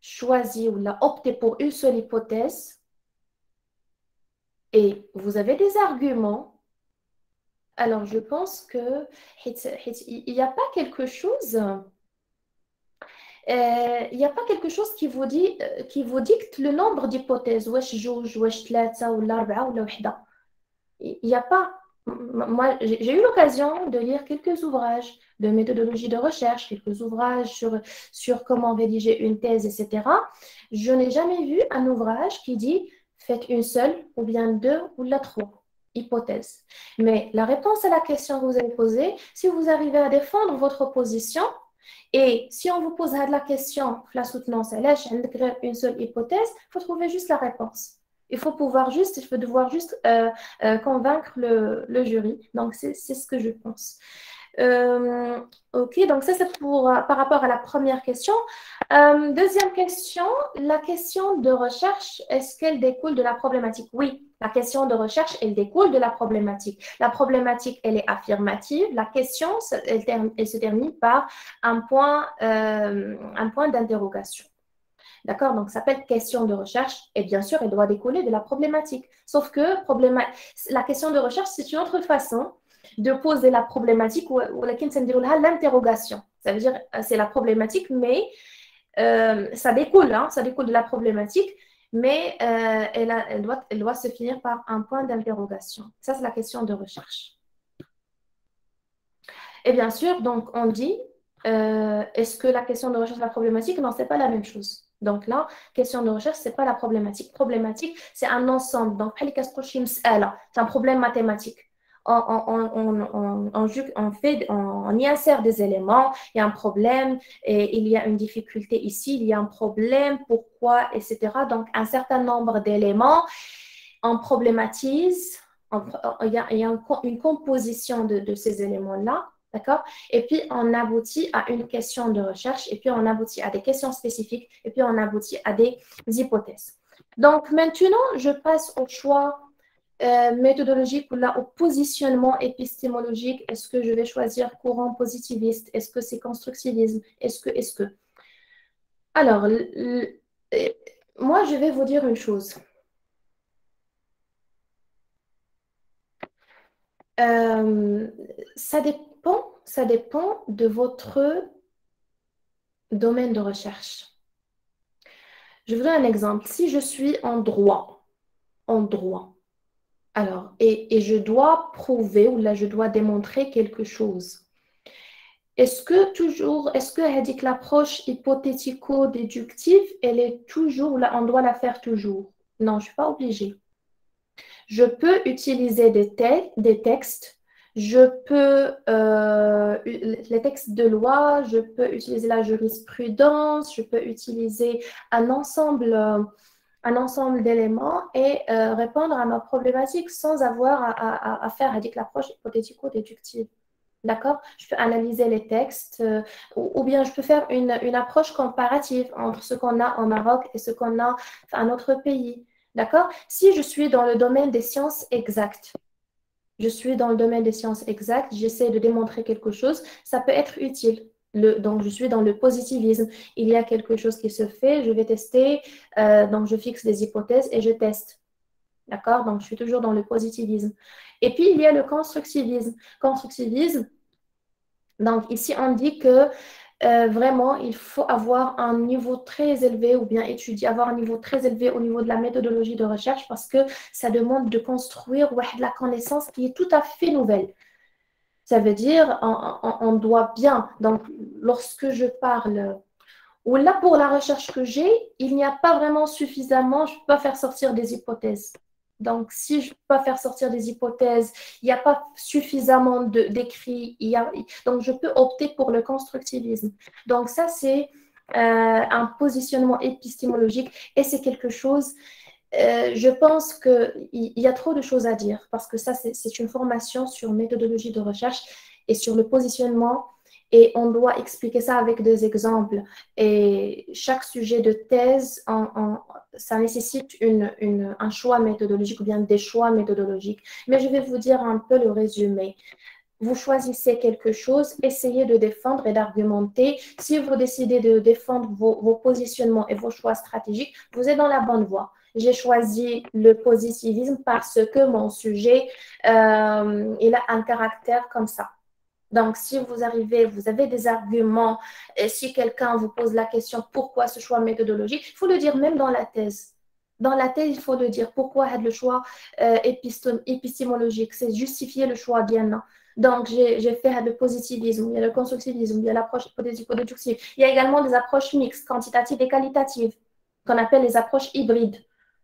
choisi ou là, opté pour une seule hypothèse et vous avez des arguments, alors je pense que il n'y a pas quelque chose... il n'y a pas quelque chose qui vous dicte le nombre d'hypothèses. واش جوج واش 3 ولا 4 ولا وحده. Il n'y a pas Moi, j'ai eu l'occasion de lire quelques ouvrages de méthodologie de recherche, quelques ouvrages sur comment rédiger une thèse, etc. Je n'ai jamais vu un ouvrage qui dit faites une seule, ou bien deux, ou la trois hypothèses. Mais la réponse à la question que vous avez posée, si vous arrivez à défendre votre position, et si on vous pose la question, la soutenance, une seule hypothèse, il faut trouver juste la réponse. Il faut devoir juste convaincre le jury. Donc, c'est ce que je pense. Ok, donc ça c'est par rapport à la première question. Deuxième question, la question de recherche, est-ce qu'elle découle de la problématique? Oui, la question de recherche, elle découle de la problématique. La problématique, elle est affirmative. La question, elle se termine par un point d'interrogation. D'accord? Donc, ça s'appelle question de recherche et bien sûr, elle doit découler de la problématique. Sauf que la question de recherche, c'est une autre façon de poser la problématique ou l'interrogation. Ça veut dire c'est la problématique, mais ça découle de la problématique, mais elle doit se finir par un point d'interrogation. Ça, c'est la question de recherche. Et bien sûr, donc, on dit, est-ce que la question de recherche et la problématique? Non, ce n'est pas la même chose. Donc là, question de recherche, ce n'est pas la problématique. Problématique, c'est un ensemble. Donc, c'est un problème mathématique. On y insère des éléments, il y a un problème, et il y a une difficulté ici, il y a un problème, pourquoi, etc. Donc, un certain nombre d'éléments, on problématise, il y a une composition de ces éléments-là. D'accord? Et puis, on aboutit à une question de recherche, et puis on aboutit à des questions spécifiques, et puis on aboutit à des hypothèses. Donc, maintenant, je passe au choix méthodologique ou là, au positionnement épistémologique. Est-ce que je vais choisir courant positiviste? Est-ce que c'est constructivisme? Est-ce que? Alors, moi, je vais vous dire une chose. Ça dépend de votre domaine de recherche. Je vous donne un exemple. Si je suis en droit, alors, et je dois prouver ou là, je dois démontrer quelque chose. Est-ce que l'approche hypothético-déductive, elle est toujours, là, on doit la faire toujours? Non, je ne suis pas obligée. Je peux utiliser des textes, les textes de loi, je peux utiliser la jurisprudence, je peux utiliser un ensemble d'éléments et répondre à ma problématique sans avoir à faire avec l'approche hypothético-déductive. D'accord? Je peux analyser les textes ou bien je peux faire une approche comparative entre ce qu'on a au Maroc et ce qu'on a à notre pays. D'accord? Si je suis dans le domaine des sciences exactes, j'essaie de démontrer quelque chose, ça peut être utile. Donc, je suis dans le positivisme. Il y a quelque chose qui se fait, je vais tester, donc je fixe des hypothèses et je teste. D'accord? Donc, je suis toujours dans le positivisme. Et puis, il y a le constructivisme. Donc, ici, on dit que vraiment, il faut avoir un niveau très élevé ou bien avoir un niveau très élevé au niveau de la méthodologie de recherche parce que ça demande de construire la connaissance qui est tout à fait nouvelle. Ça veut dire on doit bien. Donc, lorsque je parle, ou là pour la recherche que j'ai, il n'y a pas vraiment suffisamment, je ne peux pas faire sortir des hypothèses. Donc, si je ne peux pas faire sortir des hypothèses, il n'y a pas suffisamment d'écrits, donc je peux opter pour le constructivisme. Donc, ça, c'est un positionnement épistémologique et c'est quelque chose, je pense qu'il y a trop de choses à dire parce que ça, c'est une formation sur méthodologie de recherche et sur le positionnement. Et on doit expliquer ça avec des exemples. Et chaque sujet de thèse, ça nécessite un choix méthodologique ou bien des choix méthodologiques. Mais je vais vous dire un peu le résumé. Vous choisissez quelque chose, essayez de défendre et d'argumenter. Si vous décidez de défendre vos positionnements et vos choix stratégiques, vous êtes dans la bonne voie. J'ai choisi le positivisme parce que mon sujet, il a un caractère comme ça. Donc, si vous avez des arguments, et si quelqu'un vous pose la question pourquoi ce choix méthodologique, il faut le dire même dans la thèse. Dans la thèse, il faut le dire. Pourquoi le choix épistémologique? C'est justifier le choix bien. Donc, j'ai fait le positivisme, il y a le constructivisme, il y a l'approche hypothétique-déductive. Il y a également des approches mixtes, quantitatives et qualitatives, qu'on appelle les approches hybrides.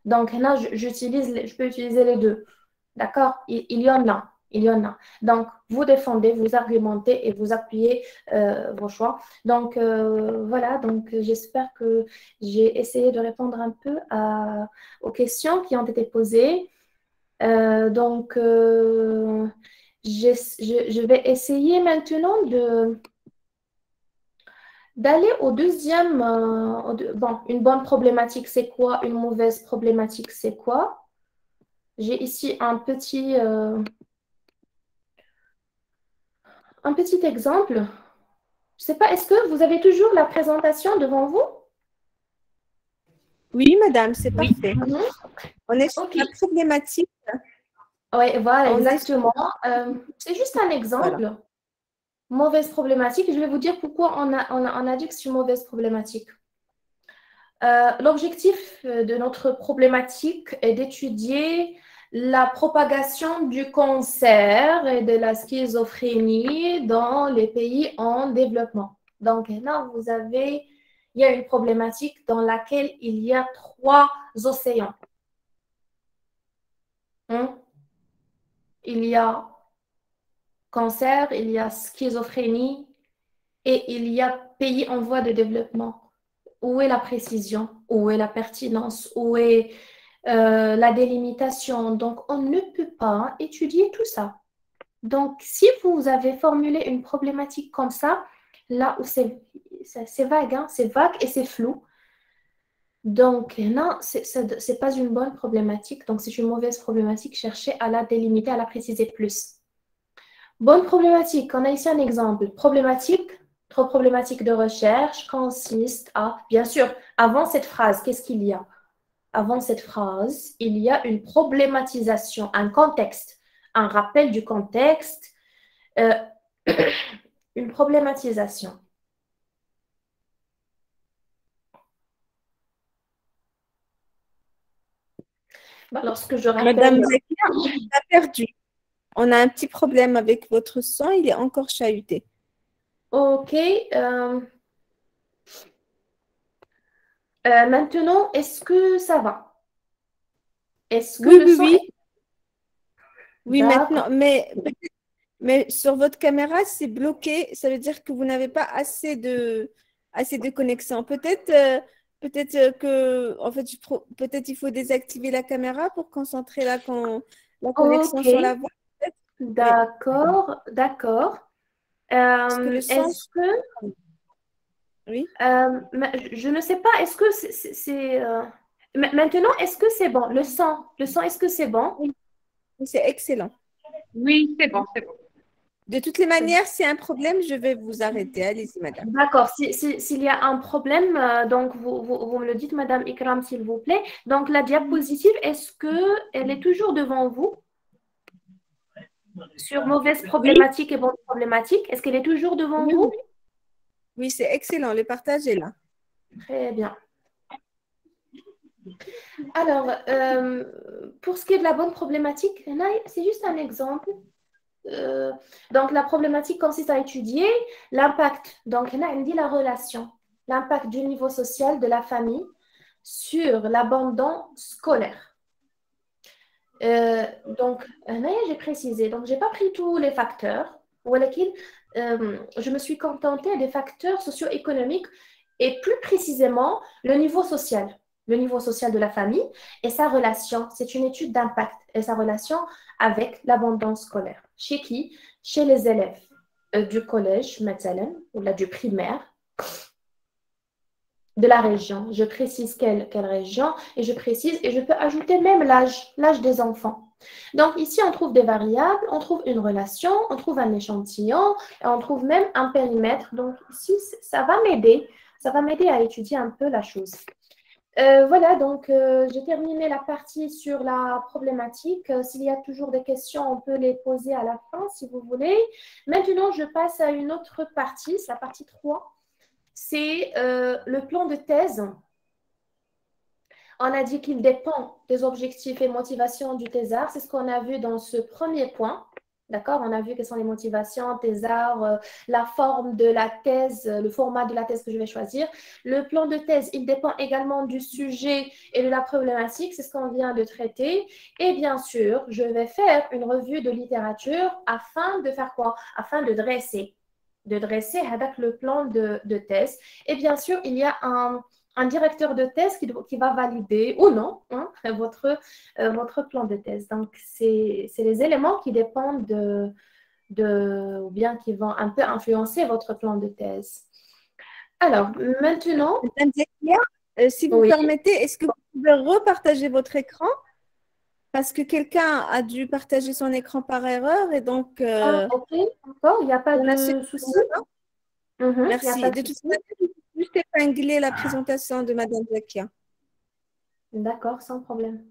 Donc, là, je peux utiliser les deux. D'accord? Il y en a. Il y en a. Donc, vous défendez, vous argumentez et vous appuyez vos choix. Donc, voilà. Donc, j'espère que j'ai essayé de répondre un peu aux questions qui ont été posées. Donc, je vais essayer maintenant d'aller au deuxième. Bon, une bonne problématique, c'est quoi? Une mauvaise problématique, c'est quoi? J'ai ici un petit exemple. Je ne sais pas, est-ce que vous avez toujours la présentation devant vous? Oui, madame, c'est Oui. parfait. On est sur Ok. la problématique. Oui, voilà, On est exactement. C'est juste un exemple. Mauvaise problématique. Je vais vous dire pourquoi on a dit que c'est une mauvaise problématique. L'objectif de notre problématique est d'étudier la propagation du cancer et de la schizophrénie dans les pays en développement. Donc là, il y a une problématique dans laquelle il y a 3 océans. Il y a cancer, il y a schizophrénie et il y a pays en voie de développement. Où est la précision? Où est la pertinence? Où est la délimitation? Donc, on ne peut pas étudier tout ça. Donc, si vous avez formulé une problématique comme ça, là où c'est vague, hein, c'est vague et c'est flou. Donc, non, c'est pas une bonne problématique. Donc, c'est une mauvaise problématique. Cherchez à la délimiter, à la préciser plus. Bonne problématique. On a ici un exemple. Trop problématique de recherche consiste à, bien sûr, avant cette phrase, qu'est-ce qu'il y a? Avant cette phrase, il y a une problématisation, un contexte, un rappel du contexte, une problématisation. Lorsque je rappelle... Madame Zakia, on a perdu. On a un petit problème avec votre son, il est encore chahuté. Ok. Maintenant, est-ce que ça va? Est-ce que Oui, le oui, son oui. est... Oui, D'accord. maintenant, mais sur votre caméra, c'est bloqué. Ça veut dire que vous n'avez pas assez de connexion. Peut-être que, en fait, peut-être il faut désactiver la caméra pour concentrer la connexion Ok. sur la voix. Oui, D'accord. D'accord. parce que le son, Est-ce que... oui, je ne sais pas, est-ce que maintenant, est-ce que c'est bon? Le son, est-ce que c'est bon? oui, c'est excellent. Oui, c'est bon, c'est bon. De toutes les manières, s'il y a un problème, je vais vous arrêter. Allez-y, madame. D'accord. S'il y a un problème, donc vous me le dites, Madame Ikram, s'il vous plaît. Donc, la diapositive, est-ce qu'elle est toujours devant vous sur mauvaise Oui, problématique et bonne problématique? Est-ce qu'elle est toujours devant oui, vous? oui. Oui, c'est excellent. Le partage est là. Très bien. Alors, pour ce qui est de la bonne problématique, là, c'est juste un exemple. Donc, la problématique consiste à étudier l'impact. Donc, là, on dit la relation, l'impact du niveau social de la famille sur l'abandon scolaire. Donc, là, j'ai précisé. Donc, je n'ai pas pris tous les facteurs. Je me suis contentée des facteurs socio-économiques et plus précisément le niveau social. Le niveau social de la famille et sa relation. C'est une étude d'impact et sa relation avec l'abandon scolaire. Chez qui? Chez les élèves du collège, مثلاً, ou là, du primaire, de la région. Je précise quelle région et je précise et je peux ajouter même l'âge des enfants. Donc ici, on trouve des variables, on trouve une relation, on trouve un échantillon et on trouve même un périmètre. Donc ici, ça va m'aider. Ça va m'aider à étudier un peu la chose. Voilà, donc j'ai terminé la partie sur la problématique. S'il y a toujours des questions, on peut les poser à la fin si vous voulez. Maintenant, je passe à une autre partie, c'est la partie 3. C'est le plan de thèse. On a dit qu'il dépend des objectifs et motivations du thésard. C'est ce qu'on a vu dans ce premier point. D'accord? On a vu quelles sont les motivations, thésard, la forme de la thèse, le format de la thèse que je vais choisir. Le plan de thèse, il dépend également du sujet et de la problématique. C'est ce qu'on vient de traiter. Et bien sûr, je vais faire une revue de littérature afin de faire quoi? Afin de dresser avec le plan de thèse. Et bien sûr, il y a un directeur de thèse qui va valider ou non hein, votre plan de thèse. Donc, c'est les éléments qui dépendent ou bien qui vont un peu influencer votre plan de thèse. Alors, maintenant… Madame Zakia, si vous Oui. permettez, est-ce que vous pouvez repartager votre écran? Parce que quelqu'un a dû partager son écran par erreur et donc… Ok, d'accord, il n'y a pas on a de ce- souci. Il n'y a Merci. pas De de toute souci. façon, je vais juste épingler la présentation de Madame Zakia. D'accord, sans problème.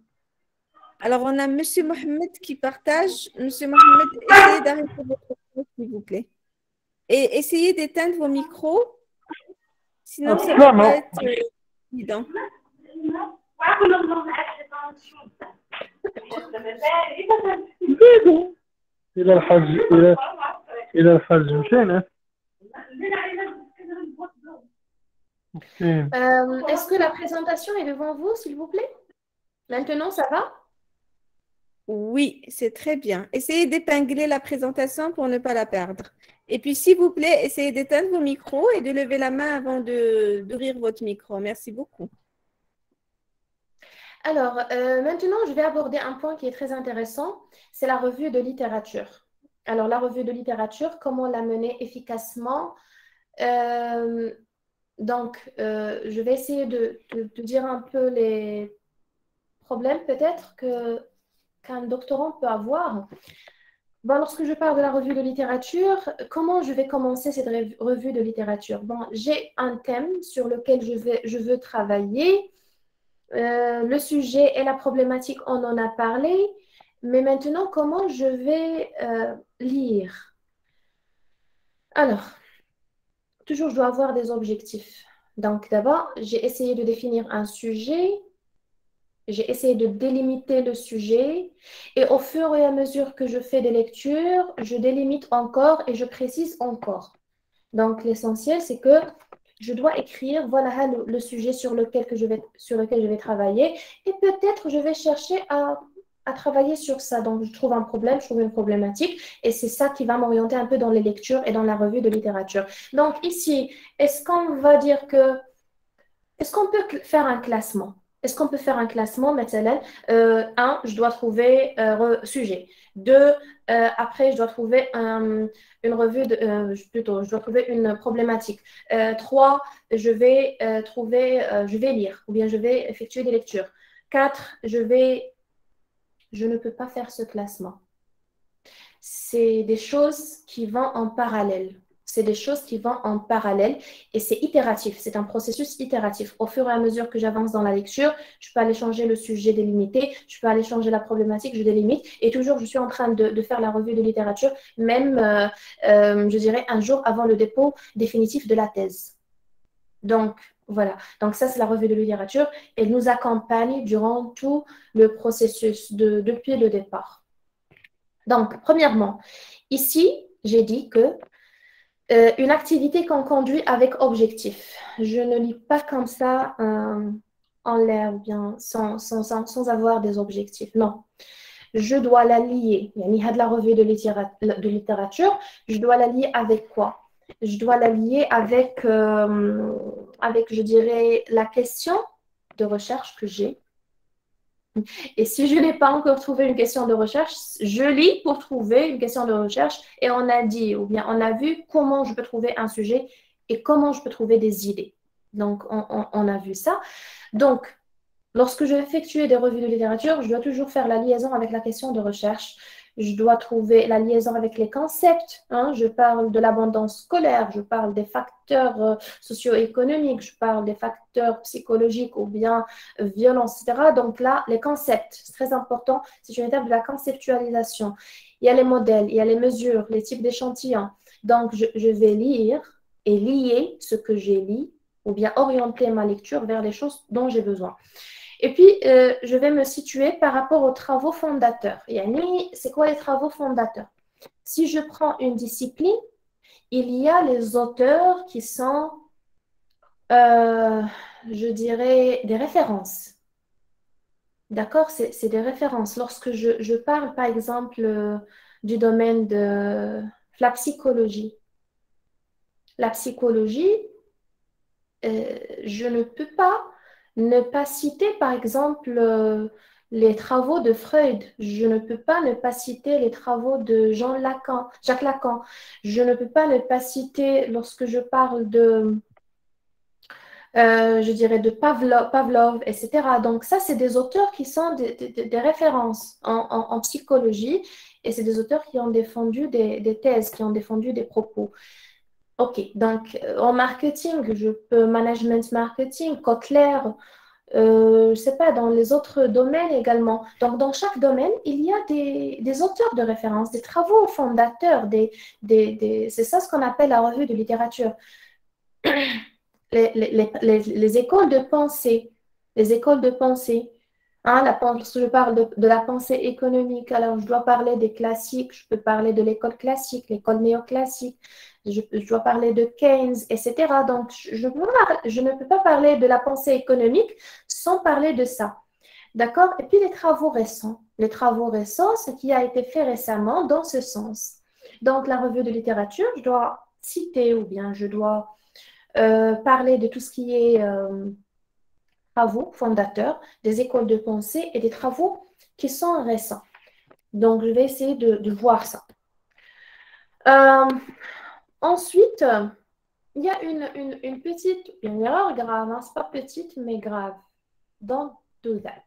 Alors, on a Monsieur Mohamed qui partage. Monsieur Mohamed, essayez d'arrêter votre micro, s'il vous plaît. Et essayez d'éteindre vos micros, sinon ça ne Non, va non. pas être évident. إلى الحج إلى الحج مشينا. مسكين. Est-ce que la présentation est devant vous, s'il vous plaît? Maintenant, ça va? Oui, c'est très bien. Essayez d'épingler la présentation pour ne pas la perdre. Et puis, s'il vous plaît, essayez d'éteindre vos micros et de lever la main avant d'ouvrir votre micro. Merci beaucoup. Alors, maintenant, je vais aborder un point qui est très intéressant, c'est la revue de littérature. Alors, la revue de littérature, comment la mener efficacement? Je vais essayer de dire un peu les problèmes peut-être qu'un doctorant peut avoir. Bon, lorsque je parle de la revue de littérature, comment je vais commencer cette revue de littérature? Bon, j'ai un thème sur lequel je veux travailler. Le sujet et la problématique, on en a parlé. Mais maintenant, comment je vais lire? Alors, toujours, je dois avoir des objectifs. Donc, d'abord, j'ai essayé de définir un sujet. J'ai essayé de délimiter le sujet et au fur et à mesure que je fais des lectures, je délimite encore et je précise encore. Donc, l'essentiel, c'est que je dois écrire, voilà le sujet sur lequel je vais travailler et peut-être je vais chercher à travailler sur ça. Donc, je trouve un problème, je trouve une problématique et c'est ça qui va m'orienter un peu dans les lectures et dans la revue de littérature. Donc, ici, est-ce qu'on peut faire un classement? Est-ce qu'on peut faire un classement, مثلا, 1, je dois trouver sujet. 2, après, je dois trouver une revue, je dois trouver une problématique. 3, je vais lire ou bien je vais effectuer des lectures. 4, je ne peux pas faire ce classement. C'est des choses qui vont en parallèle. C'est des choses qui vont en parallèle et c'est itératif, c'est un processus itératif. Au fur et à mesure que j'avance dans la lecture, je peux aller changer le sujet délimité, je peux aller changer la problématique, je délimite et toujours je suis en train de faire la revue de littérature, même je dirais un jour avant le dépôt définitif de la thèse. Donc voilà, donc ça c'est la revue de littérature, elle nous accompagne durant tout le processus depuis le départ. Donc premièrement, ici j'ai dit que une activité qu'on conduit avec objectif. Je ne lis pas comme ça en l'air ou bien sans avoir des objectifs. Non. Je dois la lier. Il y a de la revue de littérature. Je dois la lier avec quoi? Je dois la lier avec, je dirais, la question de recherche que j'ai. Et si je n'ai pas encore trouvé une question de recherche, je lis pour trouver une question de recherche et on a dit, ou bien on a vu comment je peux trouver un sujet et comment je peux trouver des idées. Donc, on a vu ça. Donc, lorsque je vais effectuer des revues de littérature, je dois toujours faire la liaison avec la question de recherche. Je dois trouver la liaison avec les concepts. Hein. Je parle de l'abondance scolaire, je parle des facteurs socio-économiques, je parle des facteurs psychologiques ou bien violence, etc. Donc là, les concepts, c'est très important. C'est une étape de la conceptualisation. Il y a les modèles, il y a les mesures, les types d'échantillons. Donc, je vais lire et lier ce que j'ai lu ou bien orienter ma lecture vers les choses dont j'ai besoin. Et puis, je vais me situer par rapport aux travaux fondateurs. Yani, c'est quoi les travaux fondateurs? Si je prends une discipline, il y a les auteurs qui sont, je dirais, des références. D'accord? C'est des références. Lorsque je parle, par exemple, du domaine de la psychologie, je ne peux pas ne pas citer, par exemple, les travaux de Freud. Je ne peux pas ne pas citer les travaux de Jacques Lacan. Je ne peux pas ne pas citer, lorsque je parle de, je dirais, de Pavlov, etc. Donc ça, c'est des auteurs qui sont des références en psychologie et c'est des auteurs qui ont défendu des thèses, qui ont défendu des propos. Ok, donc en marketing, je peux management marketing, Kotler, je ne sais pas, dans les autres domaines également. Donc dans chaque domaine, il y a des auteurs de référence, des travaux fondateurs, c'est ça ce qu'on appelle la revue de littérature. Les écoles de pensée, les écoles de pensée. Hein, lorsque je parle de la pensée économique, alors je dois parler des classiques, je peux parler de l'école classique, l'école néoclassique, je dois parler de Keynes, etc. Donc, je ne peux pas parler de la pensée économique sans parler de ça. D'accord? Et puis les travaux récents. Les travaux récents, ce qui a été fait récemment dans ce sens. Donc, la revue de littérature, je dois citer ou bien je dois parler de tout ce qui est travaux fondateurs, des écoles de pensée et des travaux qui sont récents. Donc, je vais essayer de voir ça. Ensuite, il y a une erreur grave, hein, c'est pas petite, mais grave. Don't do that.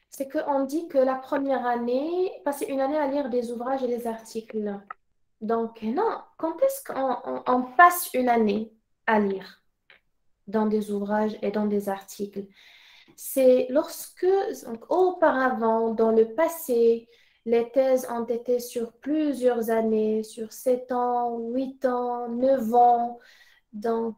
C'est qu'on dit que la première année, passer une année à lire des ouvrages et des articles. Donc, non, quand est-ce qu'on passe une année à lire dans des ouvrages et dans des articles? C'est lorsque, donc, auparavant, dans le passé, les thèses ont été sur plusieurs années, sur 7 ans, 8 ans, 9 ans. Donc,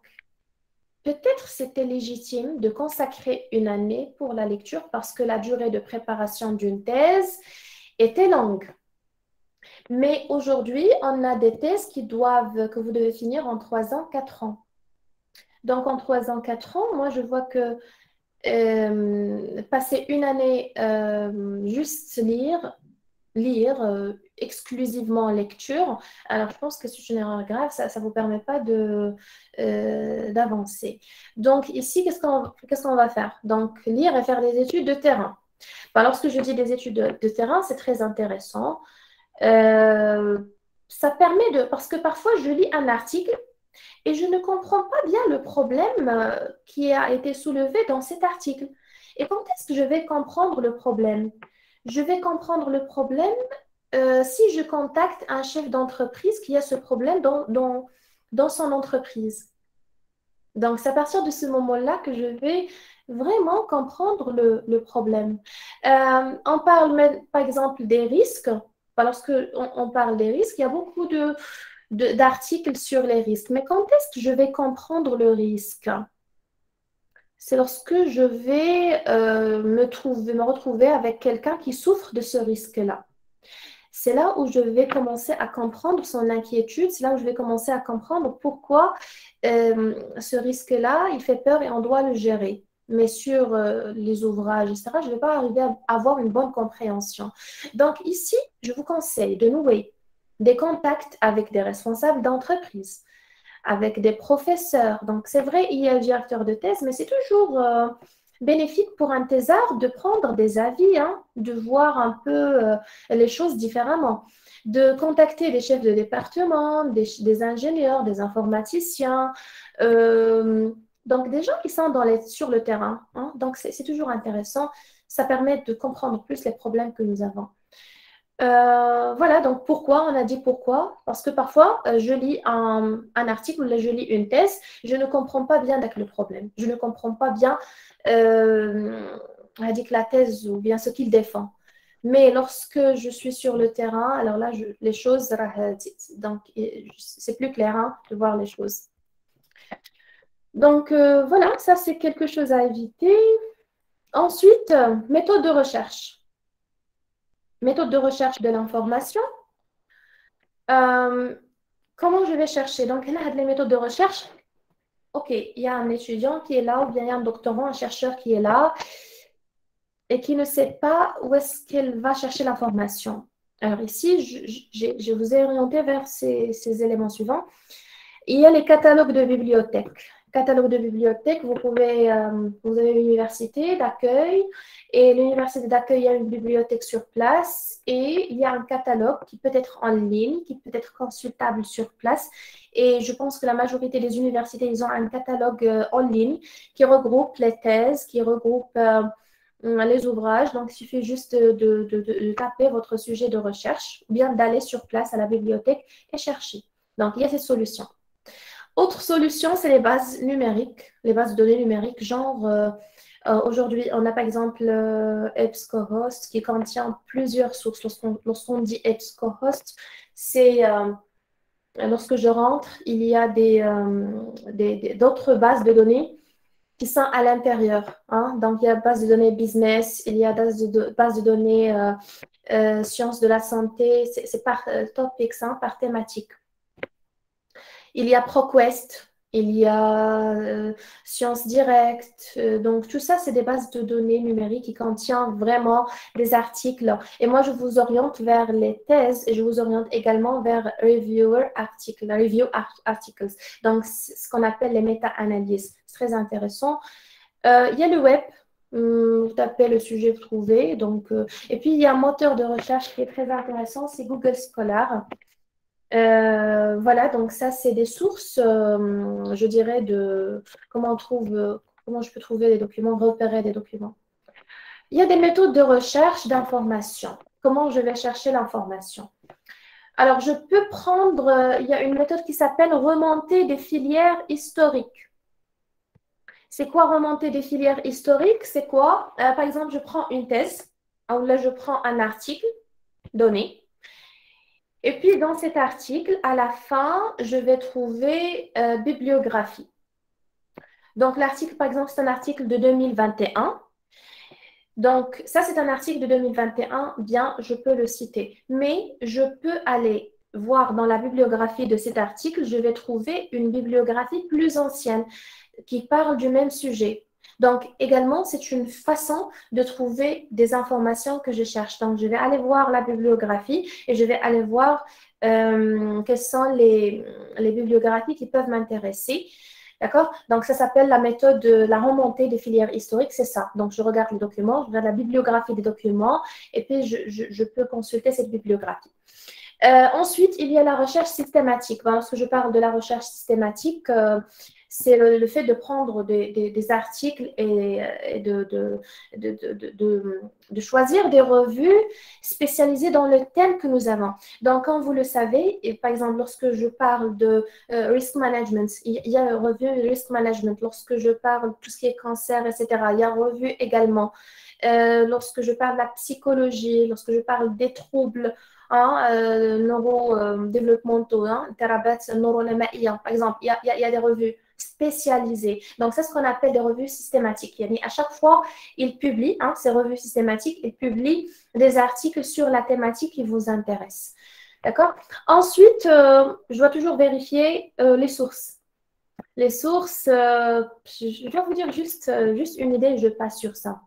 peut-être c'était légitime de consacrer une année pour la lecture parce que la durée de préparation d'une thèse était longue. Mais aujourd'hui, on a des thèses que vous devez finir en 3 ans, 4 ans. Donc, en 3 ans, 4 ans, moi, je vois que passer une année juste lire exclusivement lecture, alors je pense que c'est une erreur grave, ça ne vous permet pas d'avancer. Donc, ici, qu'est-ce qu'on va faire? Donc, lire et faire des études de terrain. Ben, lorsque je dis des études de terrain, c'est très intéressant. Ça permet parce que parfois je lis un article et je ne comprends pas bien le problème qui a été soulevé dans cet article. Et quand est-ce que je vais comprendre le problème? Je vais comprendre le problème si je contacte un chef d'entreprise qui a ce problème dans son entreprise. Donc, c'est à partir de ce moment-là que je vais vraiment comprendre le problème. On parle même, par exemple, des risques. Lorsque on parle des risques, il y a beaucoup d'articles sur les risques. Mais quand est-ce que je vais comprendre le risque? C'est lorsque je vais me retrouver avec quelqu'un qui souffre de ce risque-là. C'est là où je vais commencer à comprendre son inquiétude, c'est là où je vais commencer à comprendre pourquoi ce risque-là, il fait peur et on doit le gérer. Mais sur les ouvrages, etc., je ne vais pas arriver à avoir une bonne compréhension. Donc ici, je vous conseille de nouer des contacts avec des responsables d'entreprise, avec des professeurs. Donc c'est vrai, il y a le directeur de thèse, mais c'est toujours bénéfique pour un thésard de prendre des avis, hein, de voir un peu les choses différemment, de contacter des chefs de département, des ingénieurs, des informaticiens, donc des gens qui sont sur le terrain. Hein. Donc c'est toujours intéressant, ça permet de comprendre plus les problèmes que nous avons. Voilà, donc pourquoi? On a dit pourquoi? Parce que parfois, je lis un article ou je lis une thèse, je ne comprends pas bien le problème. Je ne comprends pas bien on a dit que la thèse ou bien ce qu'il défend. Mais lorsque je suis sur le terrain, alors là, les choses, donc c'est plus clair hein, de voir les choses. Donc, voilà, ça, c'est quelque chose à éviter. Ensuite, méthode de recherche. Méthode de recherche de l'information. Comment je vais chercher? Donc, là, les méthodes de recherche. OK, il y a un étudiant qui est là, ou bien il y a un doctorant, un chercheur qui est là et qui ne sait pas où est-ce qu'elle va chercher l'information. Alors ici, je vous ai orienté vers ces éléments suivants. Il y a les catalogues de bibliothèques. Catalogue de bibliothèque, vous avez une université d'accueil et l'université d'accueil a une bibliothèque sur place et il y a un catalogue qui peut être en ligne, qui peut être consultable sur place. Et je pense que la majorité des universités, ils ont un catalogue en ligne qui regroupe les thèses, qui regroupe les ouvrages. Donc, il suffit juste de taper votre sujet de recherche ou bien d'aller sur place à la bibliothèque et chercher. Donc, il y a ces solutions. Autre solution, c'est les bases numériques, les bases de données numériques, genre aujourd'hui, on a par exemple EBSCOhost qui contient plusieurs sources. Lorsqu'on dit EBSCOhost, c'est lorsque je rentre, il y a d'autres bases de données qui sont à l'intérieur. Hein. Donc, il y a base de données business, il y a base de données sciences de la santé, c'est par topics, hein, par thématique. Il y a ProQuest, il y a Sciences Direct. Donc, tout ça, c'est des bases de données numériques qui contiennent vraiment des articles. Et moi, je vous oriente vers les thèses et je vous oriente également vers review articles. Donc, ce qu'on appelle les méta-analyses. C'est très intéressant. Il y a le web. Vous tapez le sujet, vous trouvez. Donc, et puis, il y a un moteur de recherche qui est très intéressant, c'est Google Scholar. Voilà, donc ça, c'est des sources, je dirais, de comment je peux trouver des documents, repérer des documents. Il y a des méthodes de recherche d'information. Comment je vais chercher l'information? Alors, je peux prendre, il y a une méthode qui s'appelle remonter des filières historiques. C'est quoi remonter des filières historiques? C'est quoi? Par exemple, je prends une thèse, ou là, je prends un article donné. Et puis, dans cet article, à la fin, je vais trouver bibliographie. Donc, l'article, par exemple, c'est un article de 2021. Donc, ça, c'est un article de 2021. Bien, je peux le citer. Mais je peux aller voir dans la bibliographie de cet article, je vais trouver une bibliographie plus ancienne qui parle du même sujet. Donc, également, c'est une façon de trouver des informations que je cherche. Donc, je vais aller voir la bibliographie et je vais aller voir quelles sont les bibliographies qui peuvent m'intéresser. D'accord? Donc, ça s'appelle la méthode de la remontée des filières historiques, c'est ça. Donc, je regarde le document, je regarde la bibliographie des documents et puis je peux consulter cette bibliographie. Ensuite, il y a la recherche systématique. Lorsque je parle de la recherche systématique, c'est le fait de prendre des articles et de choisir des revues spécialisées dans le thème que nous avons. Donc, comme vous le savez, et par exemple, lorsque je parle de risk management, il y a une revue risk management. Lorsque je parle de tout ce qui est cancer, etc., il y a une revue également. Lorsque je parle de la psychologie, lorsque je parle des troubles neurodéveloppementaux, thérapeutes neuronamaïens, par exemple, il y a des revues spécialisées. Donc, c'est ce qu'on appelle des revues systématiques. À chaque fois, ils publient, ces revues systématiques, ils publient des articles sur la thématique qui vous intéresse. D'accord? Ensuite, je dois toujours vérifier les sources. Les sources, je vais vous dire juste une idée, je passe sur ça.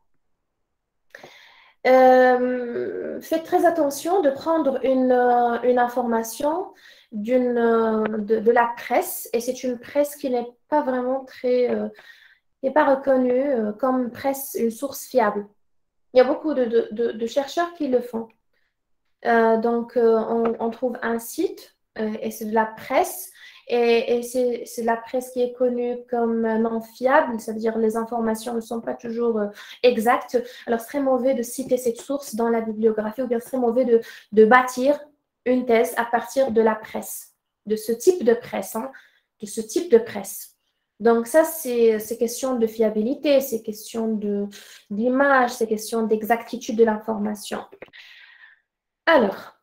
Faites très attention de prendre une information de la presse, et c'est une presse qui n'est pas vraiment n'est pas reconnue comme une source fiable. Il y a beaucoup de chercheurs qui le font. Donc, on trouve un site, et c'est de la presse, et c'est de la presse qui est connue comme non fiable, ça veut dire les informations ne sont pas toujours exactes. Alors, c'est très mauvais de citer cette source dans la bibliographie, ou bien c'est très mauvais de bâtir une thèse à partir de la presse, de ce type de presse, de ce type de presse. Donc, ça, c'est question de fiabilité, c'est question d'image, c'est question d'exactitude de l'information. Alors,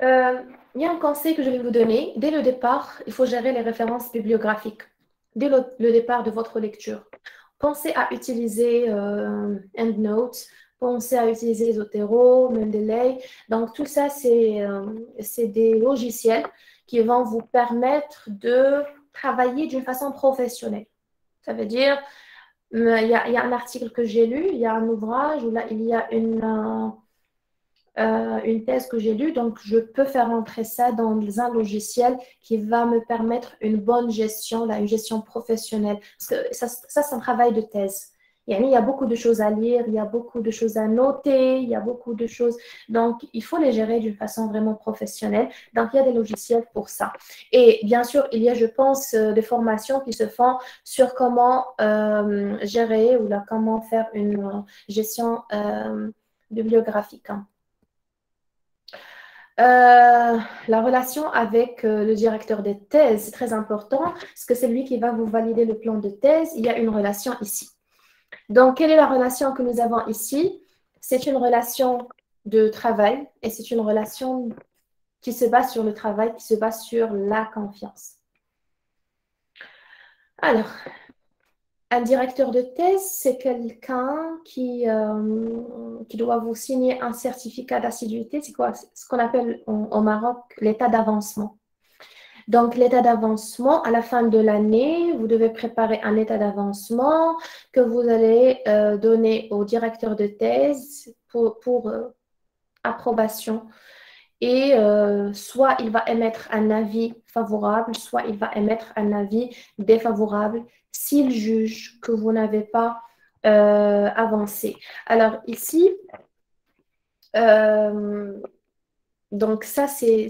Il y a un conseil que je vais vous donner. Dès le départ, il faut gérer les références bibliographiques. Dès le départ de votre lecture. Pensez à utiliser EndNote, pensez à utiliser Zotero, Mendeley. Donc, tout ça, c'est des logiciels qui vont vous permettre de travailler d'une façon professionnelle. Ça veut dire, il y a un article que j'ai lu, il y a un ouvrage où là, il y a une thèse que j'ai lue, donc je peux faire entrer ça dans un logiciel qui va me permettre une bonne gestion, là, une gestion professionnelle. Parce que ça c'est un travail de thèse. Il y a beaucoup de choses à lire, il y a beaucoup de choses à noter, il y a beaucoup de choses. Donc, il faut les gérer d'une façon vraiment professionnelle. Donc, il y a des logiciels pour ça. Et bien sûr, il y a, je pense, des formations qui se font sur comment gérer ou là, comment faire une gestion bibliographique. Hein. La relation avec le directeur des thèses, c'est très important parce que c'est lui qui va vous valider le plan de thèse. Il y a une relation ici. Donc, quelle est la relation que nous avons ici? C'est une relation de travail et c'est une relation qui se base sur le travail, qui se base sur la confiance. Alors, un directeur de thèse, c'est quelqu'un qui doit vous signer un certificat d'assiduité. C'est quoi? Ce qu'on appelle au Maroc l'état d'avancement. Donc, l'état d'avancement, à la fin de l'année, vous devez préparer un état d'avancement que vous allez donner au directeur de thèse pour approbation. Et soit il va émettre un avis favorable, soit il va émettre un avis défavorable s'il juge que vous n'avez pas avancé. Alors ici, donc ça c'est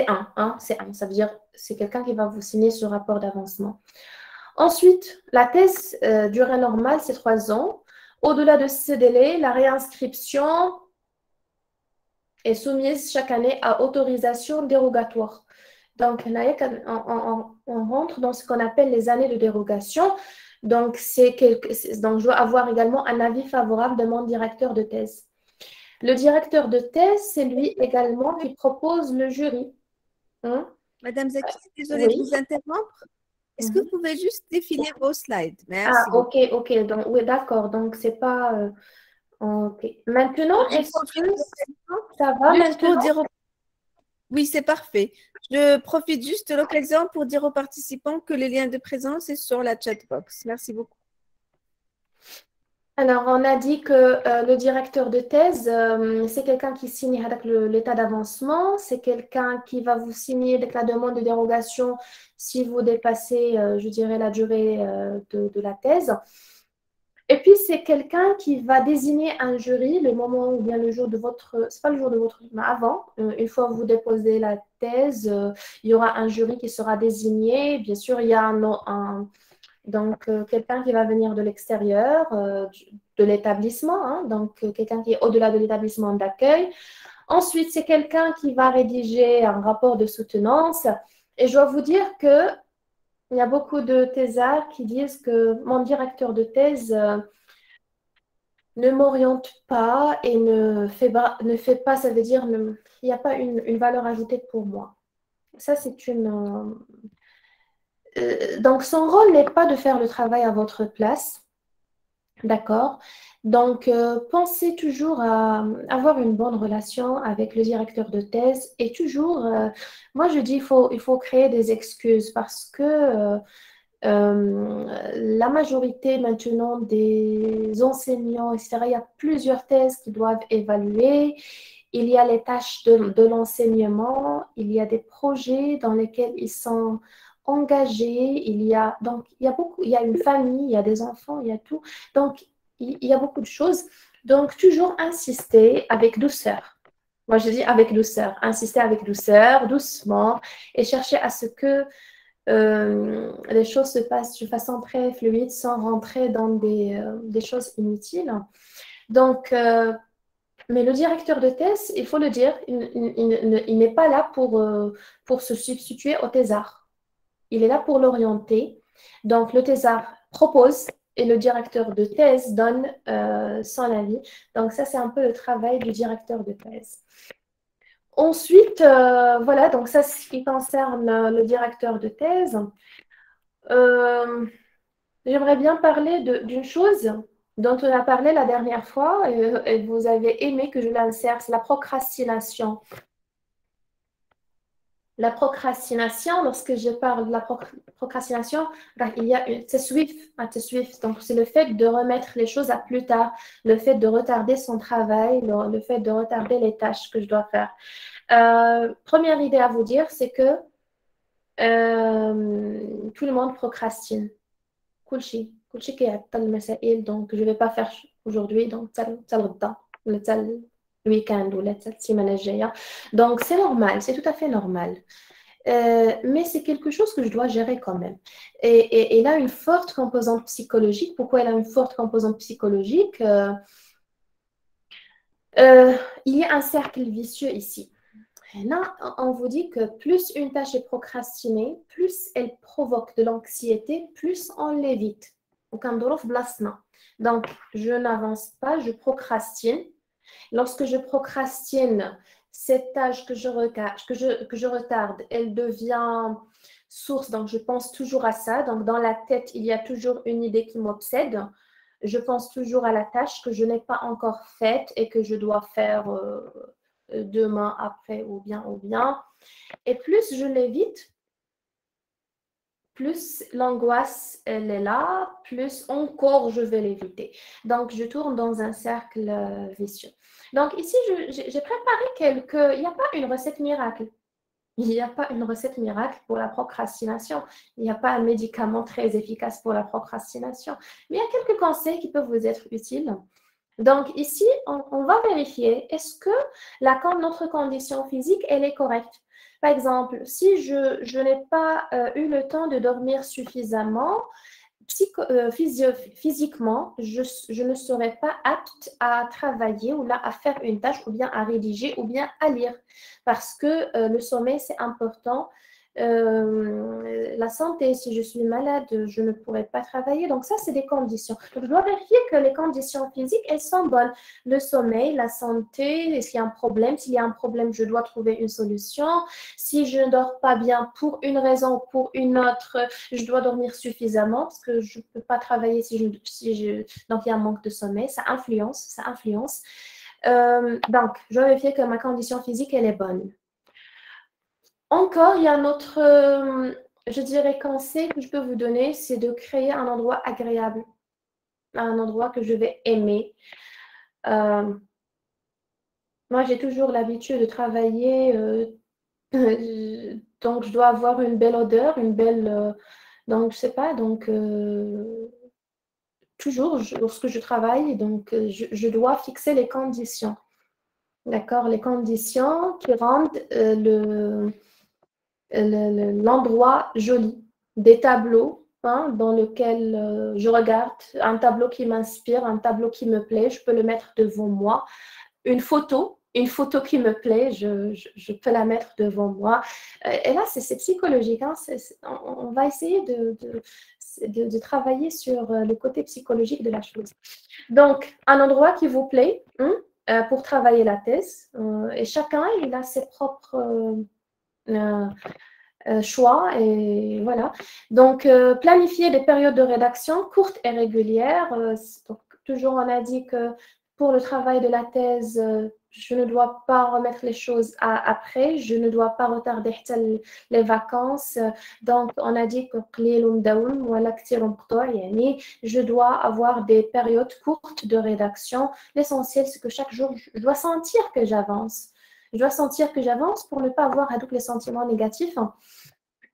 un, hein, c'est un. Ça veut dire c'est quelqu'un qui va vous signer ce rapport d'avancement. Ensuite, la thèse durée normale, c'est 3 ans. Au-delà de ce délai, la réinscription est soumise chaque année à autorisation dérogatoire. Donc, on rentre dans ce qu'on appelle les années de dérogation. Donc, donc, je dois avoir également un avis favorable de mon directeur de thèse. Le directeur de thèse, c'est lui également qui propose le jury. Hein? Madame Zaki, désolée de vous interrompre. Est-ce que vous pouvez juste défiler vos slides? Merci. Ah, ok. Donc, oui, d'accord. Donc, c'est pas... ok. Maintenant, est-ce que ça va maintenant? Oui, c'est parfait. Je profite juste de l'occasion pour dire aux participants que les liens de présence sont sur la chatbox. Merci beaucoup. Alors, on a dit que le directeur de thèse, c'est quelqu'un qui signe avec l'état d'avancement, c'est quelqu'un qui va vous signer avec la demande de dérogation si vous dépassez, je dirais, la durée de la thèse. Et puis, c'est quelqu'un qui va désigner un jury le moment ou bien le jour de votre... C'est pas le jour de votre... mais avant. Une fois que vous déposez la thèse, il y aura un jury qui sera désigné. Bien sûr, il y a donc quelqu'un qui va venir de l'extérieur, de l'établissement. Hein, donc, quelqu'un qui est au-delà de l'établissement d'accueil. Ensuite, c'est quelqu'un qui va rédiger un rapport de soutenance. Et je dois vous dire que il y a beaucoup de thésards qui disent que mon directeur de thèse ne m'oriente pas et ne fait pas, ça veut dire il n'y a pas une valeur ajoutée pour moi. Ça, c'est une... donc, son rôle n'est pas de faire le travail à votre place. D'accord? Donc, pensez toujours à avoir une bonne relation avec le directeur de thèse et toujours, moi je dis, il faut créer des excuses parce que la majorité maintenant des enseignants, etc., il y a plusieurs thèses qui doivent évaluer. Il y a les tâches de l'enseignement, il y a des projets dans lesquels ils sont engagés, il y a une famille, il y a des enfants, il y a tout. Donc, il y a beaucoup de choses. Donc, toujours insister avec douceur. Moi, je dis avec douceur. Insister avec douceur, doucement, et chercher à ce que les choses se passent de façon très fluide sans rentrer dans des choses inutiles. Donc, mais le directeur de thèse, il faut le dire, il n'est pas là pour se substituer au thésard. Il est là pour l'orienter. Donc, le thésard propose et le directeur de thèse donne son avis. Donc, ça, c'est un peu le travail du directeur de thèse. Ensuite, voilà, donc ça, c'est ce qui concerne le directeur de thèse. J'aimerais bien parler d'une chose dont on a parlé la dernière fois et vous avez aimé que je l'insère, c'est la procrastination. La procrastination, lorsque je parle de la procrastination, il y a une تسويف. Donc, c'est le fait de remettre les choses à plus tard, le fait de retarder son travail, le fait de retarder les tâches que je dois faire. Première idée à vous dire, c'est que tout le monde procrastine. كل شيء كيعطل المسائل donc je vais pas faire aujourd'hui donc حتى الغدا ولا حتى الويكاند ولا حتى السيمانه الجايه donc c'est normal, c'est tout à fait normal. Mais c'est quelque chose que je dois gérer quand même. Et elle a une forte composante psychologique. Pourquoi elle a une forte composante psychologique? Il y a un cercle vicieux ici. Là, on vous dit que plus une tâche est procrastinée, plus elle provoque de l'anxiété, plus on l'évite. Donc, je n'avance pas, je procrastine. Lorsque je procrastine, cette tâche que je retarde, elle devient source, donc je pense toujours à ça. Donc, dans la tête, il y a toujours une idée qui m'obsède. Je pense toujours à la tâche que je n'ai pas encore faite et que je dois faire demain, après ou bien. Et plus je l'évite, plus l'angoisse, elle est là, plus encore je vais l'éviter. Donc, je tourne dans un cercle vicieux. Donc, ici, j'ai préparé il n'y a pas une recette miracle. Il n'y a pas une recette miracle pour la procrastination. Il n'y a pas un médicament très efficace pour la procrastination. Mais il y a quelques conseils qui peuvent vous être utiles. Donc, ici, on va vérifier, est-ce que notre condition physique, elle est correcte? Par exemple, si je n'ai pas eu le temps de dormir suffisamment, physiquement, je ne serai pas apte à travailler ou là à faire une tâche ou bien à rédiger ou bien à lire parce que le sommeil, c'est important. La santé, si je suis malade, je ne pourrai pas travailler. Donc ça, c'est des conditions. Donc, je dois vérifier que les conditions physiques, elles sont bonnes. Le sommeil, la santé, s'il y a un problème, je dois trouver une solution. Si je ne dors pas bien pour une raison ou pour une autre, je dois dormir suffisamment parce que je ne peux pas travailler donc il y a un manque de sommeil. Ça influence. Donc, je dois vérifier que ma condition physique, elle est bonne. Encore, il y a un autre, je dirais, conseil que je peux vous donner, c'est de créer un endroit agréable, un endroit que je vais aimer. Moi, j'ai toujours l'habitude de travailler, donc je dois avoir une belle odeur, donc je sais pas, donc toujours lorsque je travaille, donc je dois fixer les conditions, d'accord, les conditions qui rendent l'endroit joli, des tableaux dans lesquels je regarde, un tableau qui m'inspire, un tableau qui me plaît, je peux le mettre devant moi. Une photo qui me plaît, je peux la mettre devant moi. Et là, c'est psychologique. On va essayer de travailler sur le côté psychologique de la chose. Donc, un endroit qui vous plaît pour travailler la thèse. Et chacun, il a ses propres choix et voilà. Donc, planifier des périodes de rédaction courtes et régulières. Donc, toujours, on a dit que pour le travail de la thèse, je ne dois pas remettre les choses après, je ne dois pas retarder les vacances. Donc, on a dit que je dois avoir des périodes courtes de rédaction. L'essentiel, c'est que chaque jour, je dois sentir que j'avance. Je dois sentir que j'avance pour ne pas avoir à tous les sentiments négatifs.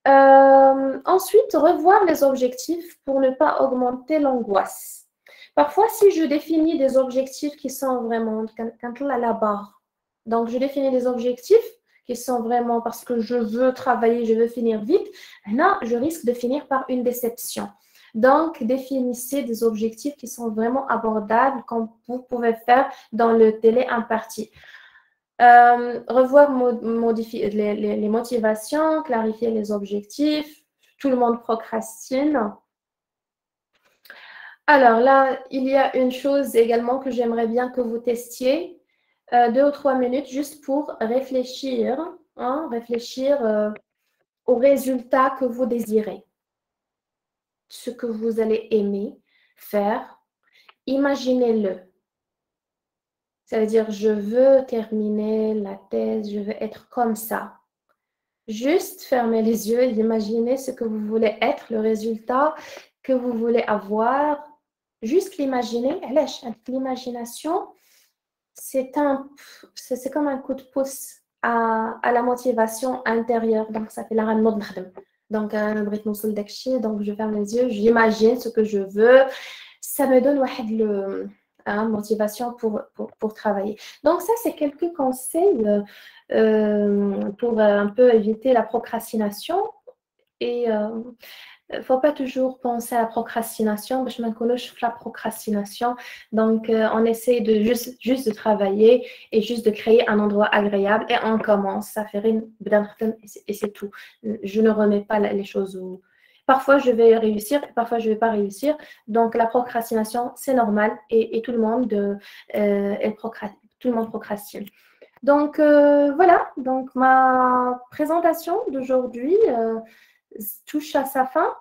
Ensuite, revoir les objectifs pour ne pas augmenter l'angoisse. Parfois, si je définis des objectifs qui sont vraiment quand à la barre, donc je définis des objectifs qui sont vraiment parce que je veux travailler, je veux finir vite, là, je risque de finir par une déception. Donc, définissez des objectifs qui sont vraiment abordables, comme vous pouvez faire dans le délai imparti. Revoir, modifier les motivations, clarifier les objectifs. Tout le monde procrastine. Alors là, il y a une chose également que j'aimerais bien que vous testiez. 2 ou 3 minutes juste pour réfléchir, hein, réfléchir au résultat que vous désirez, ce que vous allez aimer faire. Imaginez-le. Ça veut dire, je veux terminer la thèse, je veux être comme ça. Juste fermez les yeux et imaginez ce que vous voulez être, le résultat que vous voulez avoir. Juste l'imaginer. L'imagination, c'est comme un coup de pouce à la motivation intérieure. Donc, ça fait la rame de donc, donc, je ferme les yeux, j'imagine ce que je veux. Ça me donne motivation pour travailler. Donc, ça, c'est quelques conseils pour un peu éviter la procrastination. Et il ne faut pas toujours penser à la procrastination. Je me connais la procrastination. Donc, on essaie de juste de travailler et juste de créer un endroit agréable et on commence. Ça fait rien et c'est tout. Je ne remets pas les choses où... Parfois, je vais réussir, parfois, je ne vais pas réussir. Donc, la procrastination, c'est normal et tout le monde, tout le monde procrastine. Donc, voilà. Donc, ma présentation d'aujourd'hui touche à sa fin.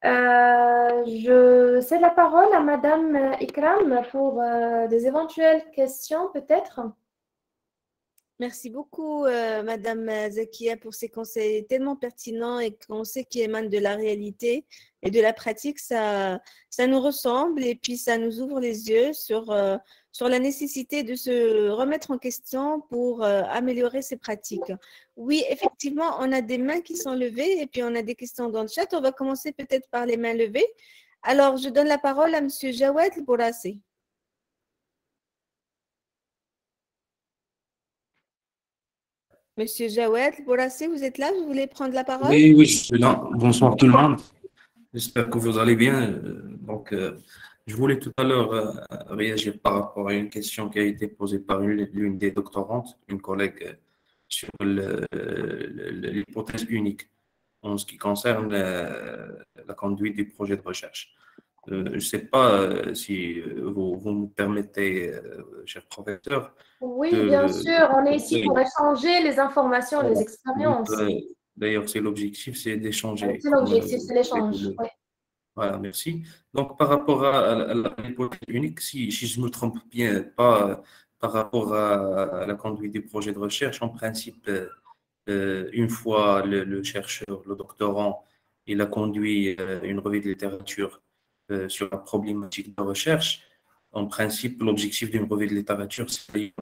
Je cède la parole à Madame Ikram pour des éventuelles questions, peut-être. Merci beaucoup, Madame Zakia, pour ces conseils tellement pertinents et qu'on sait qui émanent de la réalité et de la pratique. Ça nous ressemble et puis ça nous ouvre les yeux sur la nécessité de se remettre en question pour améliorer ces pratiques. Oui, effectivement, on a des mains qui sont levées et puis on a des questions dans le chat. On va commencer peut-être par les mains levées. Alors, je donne la parole à Monsieur Jawed Bourassi. Monsieur Jawed Bourassi, vous êtes là? Vous voulez prendre la parole? Oui, je suis là. Bonsoir tout le monde. J'espère que vous allez bien. Je voulais tout à l'heure réagir par rapport à une question qui a été posée par l'une des doctorantes, une collègue, sur l'hypothèse unique en ce qui concerne la conduite du projet de recherche. Je ne sais pas si vous me permettez, cher professeur. Oui, bien sûr, on est ici pour échanger les informations, les expériences. D'ailleurs, c'est l'objectif, c'est d'échanger. C'est l'objectif, c'est l'échange. Oui. Voilà, merci. Donc, par rapport à l'hypothèse unique, si je ne me trompe bien, pas par rapport à la conduite du projet de recherche, en principe, une fois le chercheur, le doctorant, il a conduit une revue de littérature sur la problématique de recherche. En principe, l'objectif d'une revue de littérature, c'est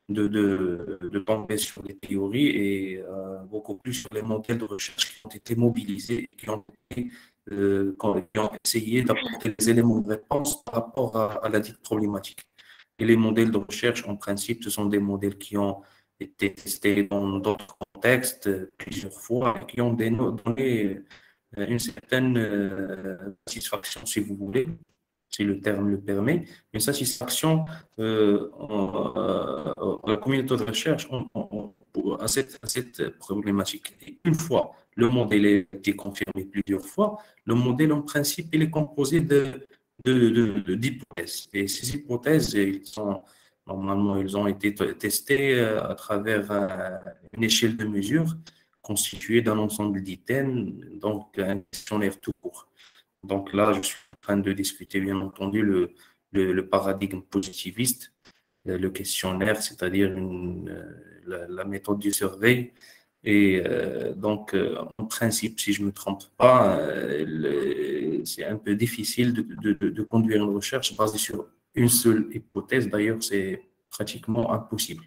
de tomber sur les théories et beaucoup plus sur les modèles de recherche qui ont été mobilisés, qui ont essayé d'apporter des éléments de réponse par rapport à la dite problématique. Et les modèles de recherche, en principe, ce sont des modèles qui ont été testés dans d'autres contextes plusieurs fois et qui ont donné une certaine satisfaction, si vous voulez, si le terme le permet, une satisfaction à la communauté de recherche à cette problématique. Et une fois le modèle a été confirmé plusieurs fois, le modèle en principe il est composé d'hypothèses. Et ces hypothèses, normalement, ils ont été testées à travers une échelle de mesure constituée d'un ensemble d'items, donc un questionnaire tout court. Donc là, je suis en train de discuter, bien entendu, le paradigme positiviste, le questionnaire, c'est-à-dire la méthode du survey. Et en principe, si je ne me trompe pas, c'est un peu difficile de conduire une recherche basée sur une seule hypothèse. D'ailleurs, c'est pratiquement impossible.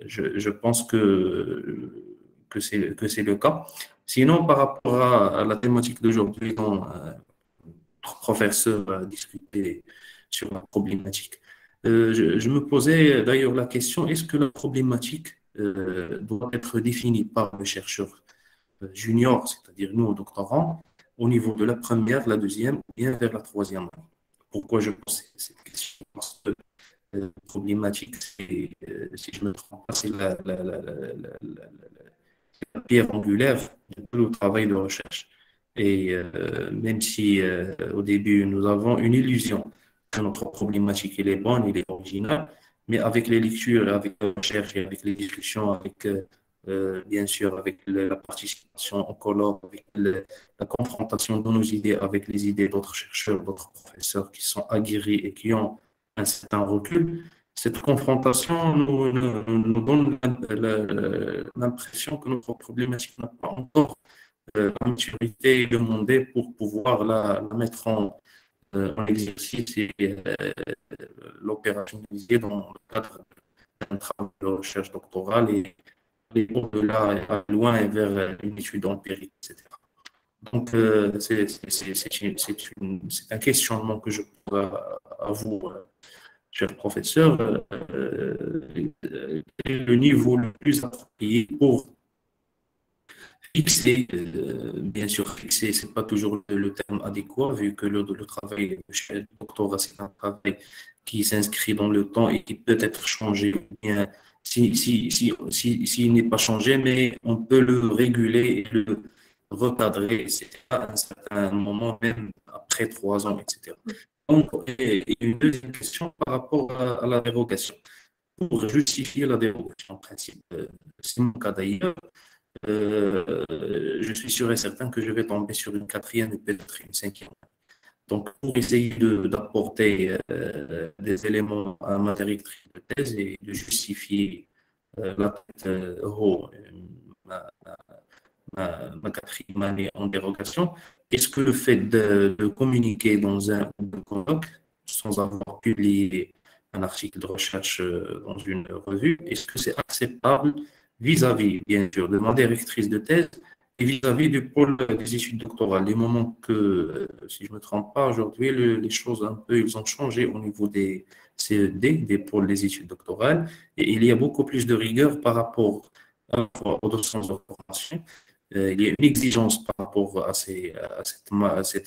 Je pense que c'est le cas. Sinon, par rapport à la thématique d'aujourd'hui, dont notre professeur a discuté sur la problématique, je me posais d'ailleurs la question, est-ce que la problématique doit être définie par le chercheur junior, c'est-à-dire nous, doctorants, au niveau de la première, la deuxième, ou bien vers la troisième? Pourquoi je pose cette question? Parce que la problématique, si je me trompe pas, c'est la pierre angulaire de tout le travail de recherche. Et même si au début nous avons une illusion que notre problématique elle est bonne, elle est originale, mais avec les lectures, avec la recherche et avec les discussions, avec, bien sûr, avec la participation en colloque, avec la confrontation de nos idées avec les idées d'autres chercheurs, d'autres professeurs qui sont aguerris et qui ont un certain recul, cette confrontation nous donne l'impression que notre problématique n'a pas encore la maturité demandée pour pouvoir la mettre en exercice et l'opérationnaliser dans le cadre d'un travail de recherche doctorale et aller au-delà, loin et vers une étude empirique, etc. Donc, c'est un questionnement que je pose à vous, cher professeur. Quel est le niveau le plus approprié pour fixer, bien sûr, fixer, c'est pas toujours le terme adéquat, vu que le travail chez le doctorat, c'est un travail qui s'inscrit dans le temps et qui peut être changé, ou bien s'il n'est pas changé, mais on peut le réguler et le recadrer, etc., à un certain moment, même après 3 ans, etc. Donc, et une deuxième question par rapport à la dérogation. Pour justifier la dérogation, en principe, c'est mon cas d'ailleurs, je suis sûr et certain que je vais tomber sur une quatrième et peut-être une cinquième. Donc, pour essayer d'apporter des éléments à ma directrice de thèse et de justifier la tête haut, ma quatrième année en dérogation, est-ce que le fait de communiquer dans un colloque sans avoir publié un article de recherche dans une revue, est-ce que c'est acceptable vis-à-vis, bien sûr, de ma directrice de thèse et vis-à-vis du pôle des études doctorales? Du moment que, si je ne me trompe pas, aujourd'hui, les choses un peu, ils ont changé au niveau des CED, des pôles des études doctorales, et il y a beaucoup plus de rigueur par rapport aux docents de formation. Il y a une exigence par rapport à cette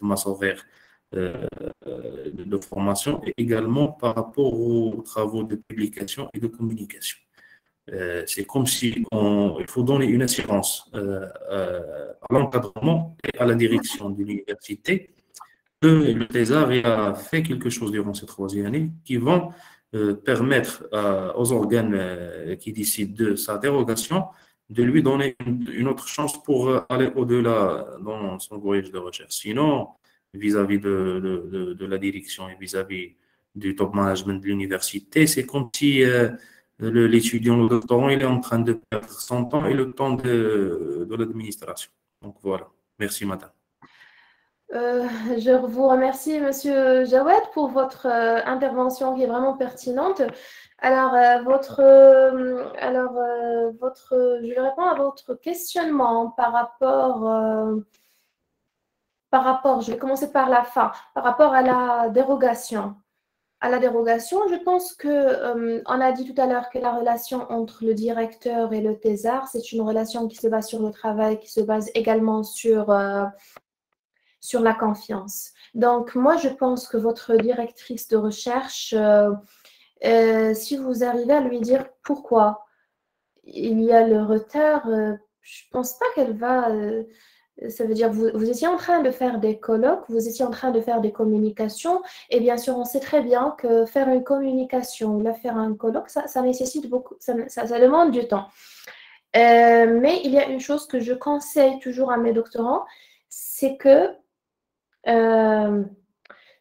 masse horaire de formation et également par rapport aux travaux de publication et de communication. C'est comme si il faut donner une assurance à l'encadrement et à la direction de l'université que le thésard a fait quelque chose durant cette troisième année qui vont permettre aux organes qui décident de sa dérogation de lui donner une autre chance pour aller au-delà dans son voyage de recherche. Sinon, vis-à-vis de la direction et vis-à-vis du top management de l'université, c'est comme si l'étudiant, le doctorant, il est en train de perdre son temps et le temps de l'administration. Donc voilà. Merci, madame. Je vous remercie, Monsieur Jawed, pour votre intervention qui est vraiment pertinente. Alors, je réponds à votre questionnement par rapport, je vais commencer par la fin, par rapport à la dérogation. À la dérogation, je pense que on a dit tout à l'heure que la relation entre le directeur et le thésard, c'est une relation qui se base sur le travail, qui se base également sur la confiance. Donc, moi, je pense que votre directrice de recherche, si vous arrivez à lui dire pourquoi il y a le retard, je ne pense pas qu'elle va... ça veut dire vous étiez en train de faire des colloques, vous étiez en train de faire des communications, et bien sûr, on sait très bien que faire une communication ou faire un colloque, ça nécessite beaucoup, ça demande du temps. Mais il y a une chose que je conseille toujours à mes doctorants, c'est que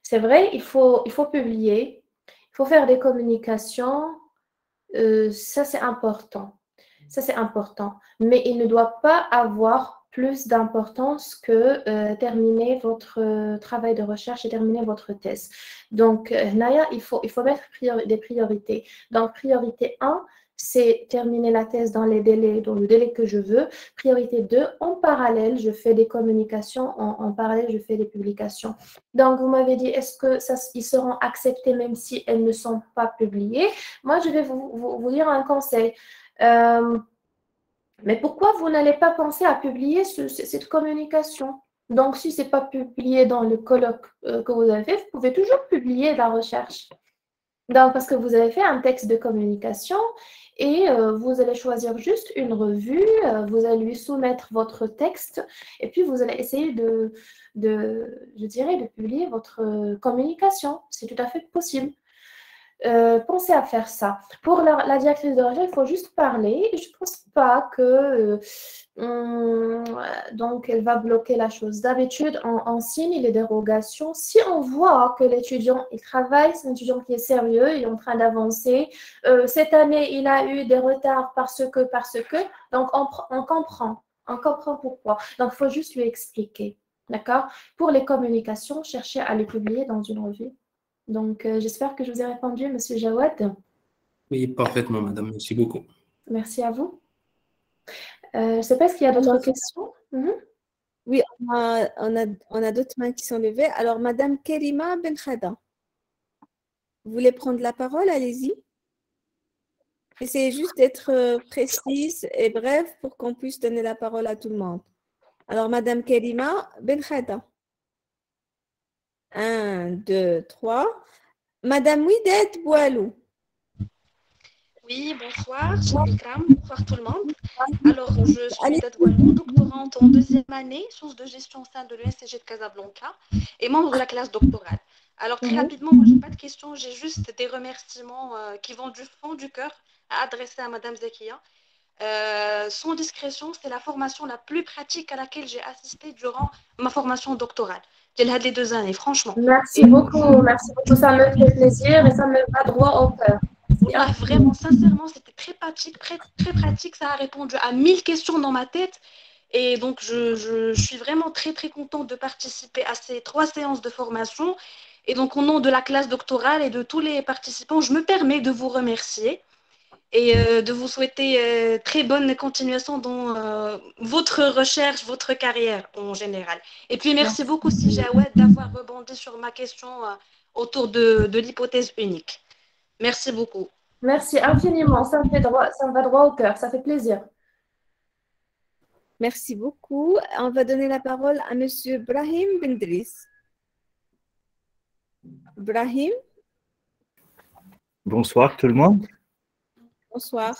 c'est vrai, il faut publier, il faut faire des communications, ça c'est important. Ça c'est important, mais il ne doit pas avoir plus d'importance que terminer votre travail de recherche et terminer votre thèse. Donc, Naya, il faut mettre des priorités. Donc, priorité 1, c'est terminer la thèse dans le délai que je veux. Priorité 2, en parallèle, je fais des communications, en parallèle, je fais des publications. Donc, vous m'avez dit, est-ce qu'ils seront acceptés même si elles ne sont pas publiées? Moi, je vais vous dire un conseil. Mais pourquoi vous n'allez pas penser à publier cette communication? Donc, si ce n'est pas publié dans le colloque que vous avez fait, vous pouvez toujours publier la recherche. Donc, parce que vous avez fait un texte de communication et vous allez choisir juste une revue, vous allez lui soumettre votre texte et puis vous allez essayer de publier votre communication. C'est tout à fait possible. pensez à faire ça. Pour la directrice de recherche, il faut juste parler. Je ne pense pas que donc elle va bloquer la chose. D'habitude, on signe les dérogations. Si on voit que l'étudiant il travaille, c'est un étudiant qui est sérieux, il est en train d'avancer. Cette année, il a eu des retards parce que, donc on comprend pourquoi. Donc, il faut juste lui expliquer. D'accord? Pour les communications, cherchez à les publier dans une revue. Donc, j'espère que je vous ai répondu, Monsieur Jawad. Oui, parfaitement, madame. Merci beaucoup. Merci à vous. Je ne sais pas s'il y a d'autres questions. Oui, on a d'autres mains qui sont levées. Alors, Madame Kerima Benkhada, vous voulez prendre la parole? Allez-y. Essayez juste d'être précise et bref pour qu'on puisse donner la parole à tout le monde. Alors, Madame Kerima Benkhada. 1, 2, 3. Madame Widet Boualou. Oui, bonsoir, Shikram, bonsoir tout le monde. Alors, je suis Widet Boualou, doctorante en deuxième année, sciences de gestion au sein de l'UNCG de Casablanca et membre de la classe doctorale. Alors, très rapidement, moi, je n'ai pas de questions, j'ai juste des remerciements qui vont du fond du cœur à adresser à Madame Zakia. Sans discrétion, c'est la formation la plus pratique à laquelle j'ai assisté durant ma formation doctorale. J'ai les 2 années, franchement. Merci beaucoup, merci beaucoup. Ça me fait plaisir et ça me va droit au cœur. Voilà, vraiment, sincèrement, c'était très pratique. Ça a répondu à 1000 questions dans ma tête. Et donc, je suis vraiment très, très contente de participer à ces 3 séances de formation. Et donc, au nom de la classe doctorale et de tous les participants, je me permets de vous remercier et de vous souhaiter très bonne continuation dans votre recherche, votre carrière en général. Et puis, merci beaucoup, Jawad, d'avoir rebondi sur ma question autour de l'hypothèse unique. Merci beaucoup. Merci infiniment. Ça me va droit au cœur. Ça fait plaisir. Merci beaucoup. On va donner la parole à Monsieur Brahim Bendris. Brahim. Bonsoir tout le monde. Bonsoir.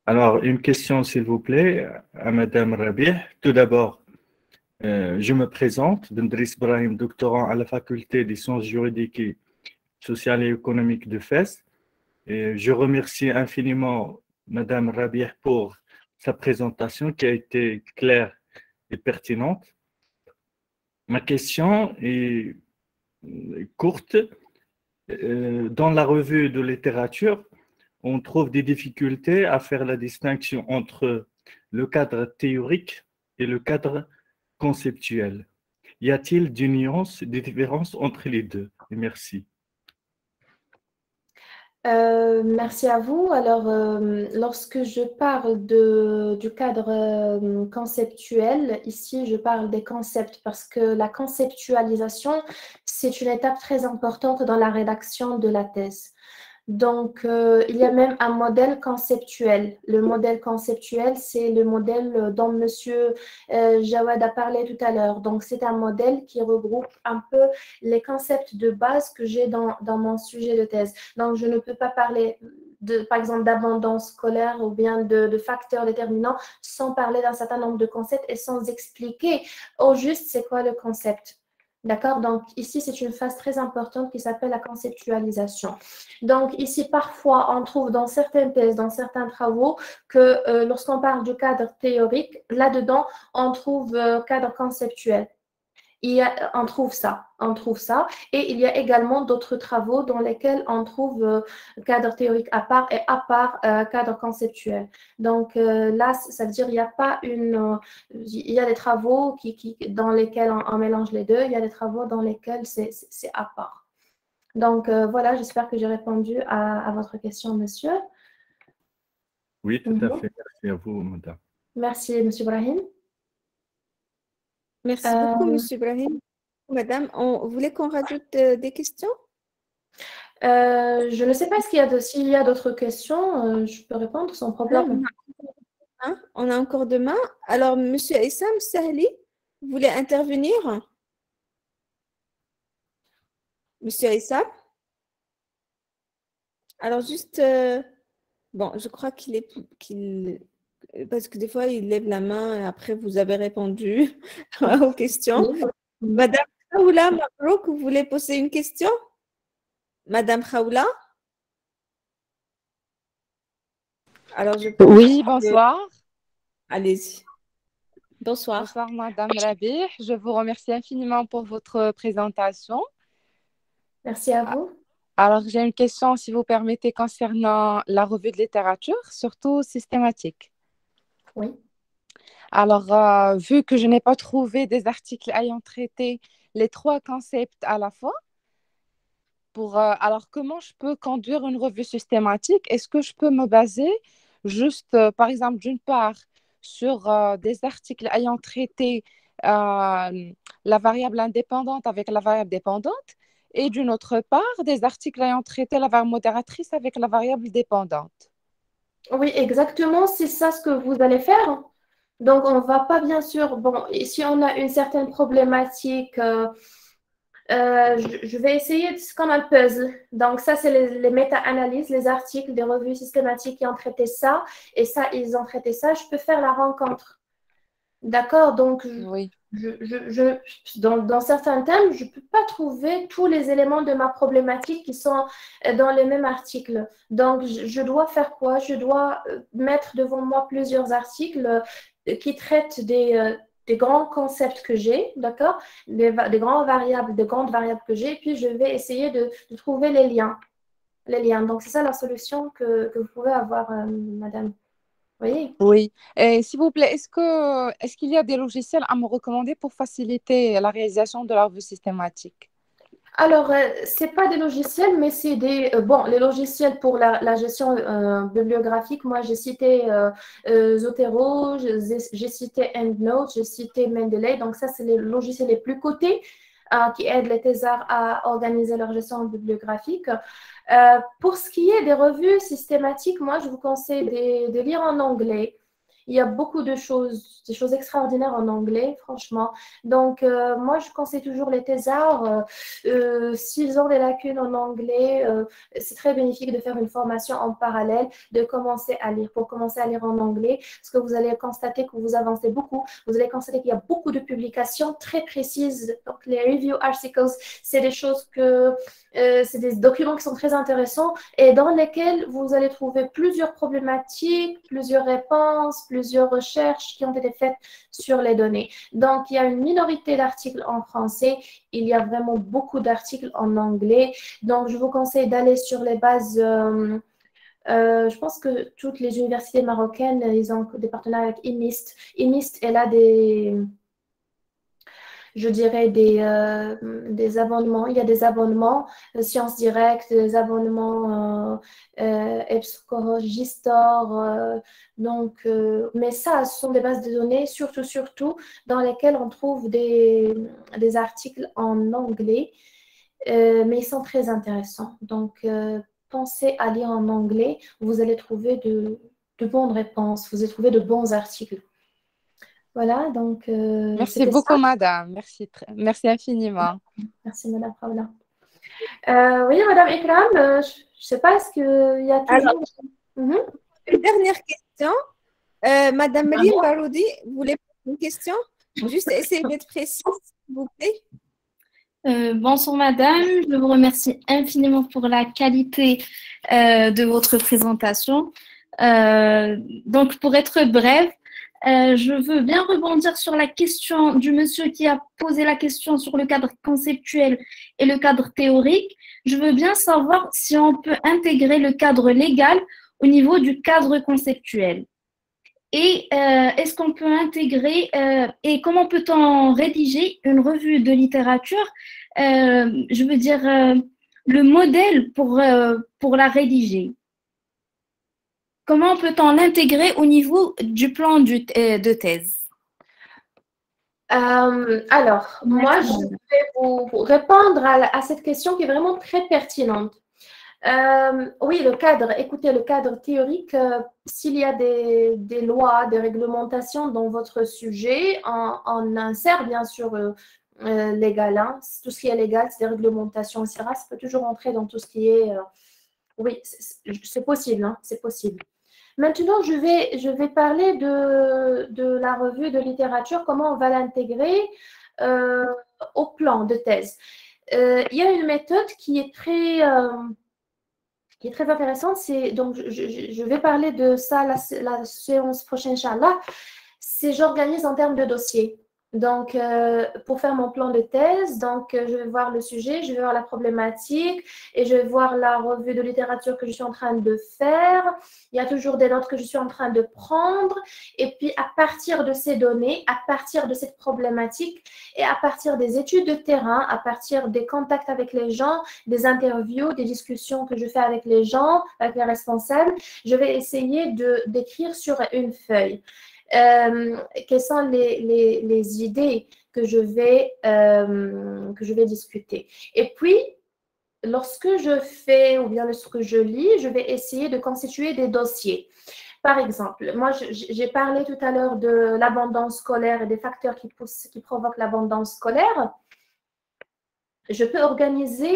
Alors, une question s'il vous plaît à Madame Rabih. Tout d'abord, je me présente, Bendris Brahim, doctorant à la faculté des sciences juridiques et sociales et économiques de Fès. Et je remercie infiniment Madame Rabih pour sa présentation qui a été claire et pertinente. Ma question est courte. Dans la revue de littérature, on trouve des difficultés à faire la distinction entre le cadre théorique et le cadre conceptuel. Y a-t-il des nuances, des différences entre les deux? Et merci. Merci à vous. Alors, lorsque je parle du cadre conceptuel, ici, je parle des concepts parce que la conceptualisation, c'est une étape très importante dans la rédaction de la thèse. Donc, il y a même un modèle conceptuel. Le modèle conceptuel, c'est le modèle dont Monsieur Jawad a parlé tout à l'heure. Donc, c'est un modèle qui regroupe un peu les concepts de base que j'ai dans mon sujet de thèse. Donc, je ne peux pas parler, par exemple, d'abondance scolaire ou bien de facteurs déterminants sans parler d'un certain nombre de concepts et sans expliquer au juste c'est quoi le concept. D'accord? Donc, ici, c'est une phase très importante qui s'appelle la conceptualisation. Donc, ici, parfois, on trouve dans certaines thèses, dans certains travaux, que lorsqu'on parle du cadre théorique, là-dedans, on trouve cadre conceptuel. On trouve ça. Et il y a également d'autres travaux dans lesquels on trouve cadre théorique à part et à part cadre conceptuel. Donc là, ça veut dire qu'il n'y a pas il y a des travaux dans lesquels on mélange les deux, il y a des travaux dans lesquels c'est à part. Donc voilà, j'espère que j'ai répondu à votre question, monsieur. Oui, tout à fait. Merci à vous, madame. Merci, monsieur Brahim. Merci beaucoup, monsieur Brahim. Madame, vous voulez qu'on rajoute des questions? Je ne sais pas s'il y a d'autres questions, je peux répondre sans problème. On a encore deux mains. Alors, monsieur Issam Sahli, vous voulez intervenir? Monsieur Issam? Alors, juste, bon, je crois parce que des fois, il lève la main et après, vous avez répondu aux questions. Oui. Madame Khaoula Mabrouk, vous voulez poser une question? Madame Khaoula? Alors, je pense Oui, que... bonsoir. Allez-y. Bonsoir. Bonsoir, Madame Rabih. Je vous remercie infiniment pour votre présentation. Merci à vous. Alors, j'ai une question, si vous permettez, concernant la revue de littérature, surtout systématique. Oui. Alors, vu que je n'ai pas trouvé des articles ayant traité les trois concepts à la fois, alors comment je peux conduire une revue systématique? Est-ce que je peux me baser juste, par exemple, d'une part, sur des articles ayant traité la variable indépendante avec la variable dépendante, et d'une autre part, des articles ayant traité la variable modératrice avec la variable dépendante? Oui, exactement, c'est ça ce que vous allez faire. Donc, on ne va pas, bien sûr, bon, si on a une certaine problématique, je vais essayer, c'est comme un puzzle. Donc, ça, c'est les méta-analyses, les articles des revues systématiques qui ont traité ça, et ça, ils ont traité ça. Je peux faire la rencontre. D'accord? Donc, Oui. dans certains thèmes, je ne peux pas trouver tous les éléments de ma problématique qui sont dans les mêmes articles. Donc, je dois faire quoi? Je dois mettre devant moi plusieurs articles qui traitent des grands concepts que j'ai, d'accord? Des grandes variables que j'ai, et puis je vais essayer de trouver les liens. Donc, c'est ça la solution que vous pouvez avoir, madame. Oui. Oui. Et s'il vous plaît, est-ce qu'il y a des logiciels à me recommander pour faciliter la réalisation de la revue systématique? Alors, ce n'est pas des logiciels, mais c'est bon, les logiciels pour la gestion bibliographique, moi j'ai cité Zotero, j'ai cité EndNote, j'ai cité Mendeley. Donc, ça, c'est les logiciels les plus cotés qui aident les thésards à organiser leur gestion bibliographique. Pour ce qui est des revues systématiques, moi, je vous conseille de lire en anglais. Il y a beaucoup de choses, des choses extraordinaires en anglais, franchement. Donc, moi, je conseille toujours les thésards. S'ils ont des lacunes en anglais, c'est très bénéfique de faire une formation en parallèle, de commencer à lire. Pour commencer à lire en anglais, parce que vous allez constater que vous avancez beaucoup. Vous allez constater qu'il y a beaucoup de publications très précises. Donc, les review articles, c'est des choses c'est des documents qui sont très intéressants et dans lesquels vous allez trouver plusieurs problématiques, plusieurs réponses, plusieurs recherches qui ont été faites sur les données. Donc, il y a une minorité d'articles en français. Il y a vraiment beaucoup d'articles en anglais. Donc, je vous conseille d'aller sur les bases. Je pense que toutes les universités marocaines, ils ont des partenariats avec IMIST. IMIST, elle a je dirais des abonnements. Il y a des abonnements Sciences Directes, des abonnements EBSCO, GISTOR. Mais ça, ce sont des bases de données, surtout, dans lesquelles on trouve des articles en anglais, mais ils sont très intéressants. Donc, pensez à lire en anglais. Vous allez trouver de bonnes réponses, vous allez trouver de bons articles. Voilà, donc Merci beaucoup, madame. Merci infiniment. Merci, madame Paula. Oui, madame Ikram, je ne sais pas, est-ce qu'il y a toujours... Alors, une dernière question. Madame Meline Baroudi, vous voulez poser une question? Juste essayer d'être précise, s'il vous plaît. Bonsoir madame, je vous remercie infiniment pour la qualité de votre présentation. Donc pour être brève, je veux bien rebondir sur la question du monsieur qui a posé la question sur le cadre conceptuel et le cadre théorique. Je veux bien savoir si on peut intégrer le cadre légal au niveau du cadre conceptuel. Et est-ce qu'on peut intégrer et comment peut-on rédiger une revue de littérature, je veux dire le modèle pour la rédiger? Comment peut-on l'intégrer au niveau du plan de thèse? Alors, moi, je vais vous répondre à cette question qui est vraiment très pertinente. Oui, le cadre, écoutez, le cadre théorique, s'il y a des lois, des réglementations dans votre sujet, on insère bien sûr légal, hein. Tout ce qui est légal, c'est des réglementations, etc. Ça peut toujours entrer dans tout ce qui est... oui, c'est possible, hein, c'est possible. Maintenant, je vais parler de la revue de littérature, comment on va l'intégrer au plan de thèse. Il y a une méthode qui est qui est très intéressante, c'est, donc je vais parler de ça la séance prochaine, Inch'Allah, c'est j'organise en termes de dossier. Donc, pour faire mon plan de thèse, donc je vais voir le sujet, je vais voir la problématique et je vais voir la revue de littérature que je suis en train de faire. Il y a toujours des notes que je suis en train de prendre. Et puis, à partir de ces données, à partir de cette problématique et à partir des études de terrain, à partir des contacts avec les gens, des interviews, des discussions que je fais avec les gens, avec les responsables, je vais essayer d'écrire sur une feuille. Quelles sont les idées que je vais discuter. Et puis, lorsque je fais ou bien lorsque je lis, je vais essayer de constituer des dossiers. Par exemple, moi, j'ai parlé tout à l'heure de l'abondance scolaire et des facteurs qui provoquent l'abondance scolaire. Je peux organiser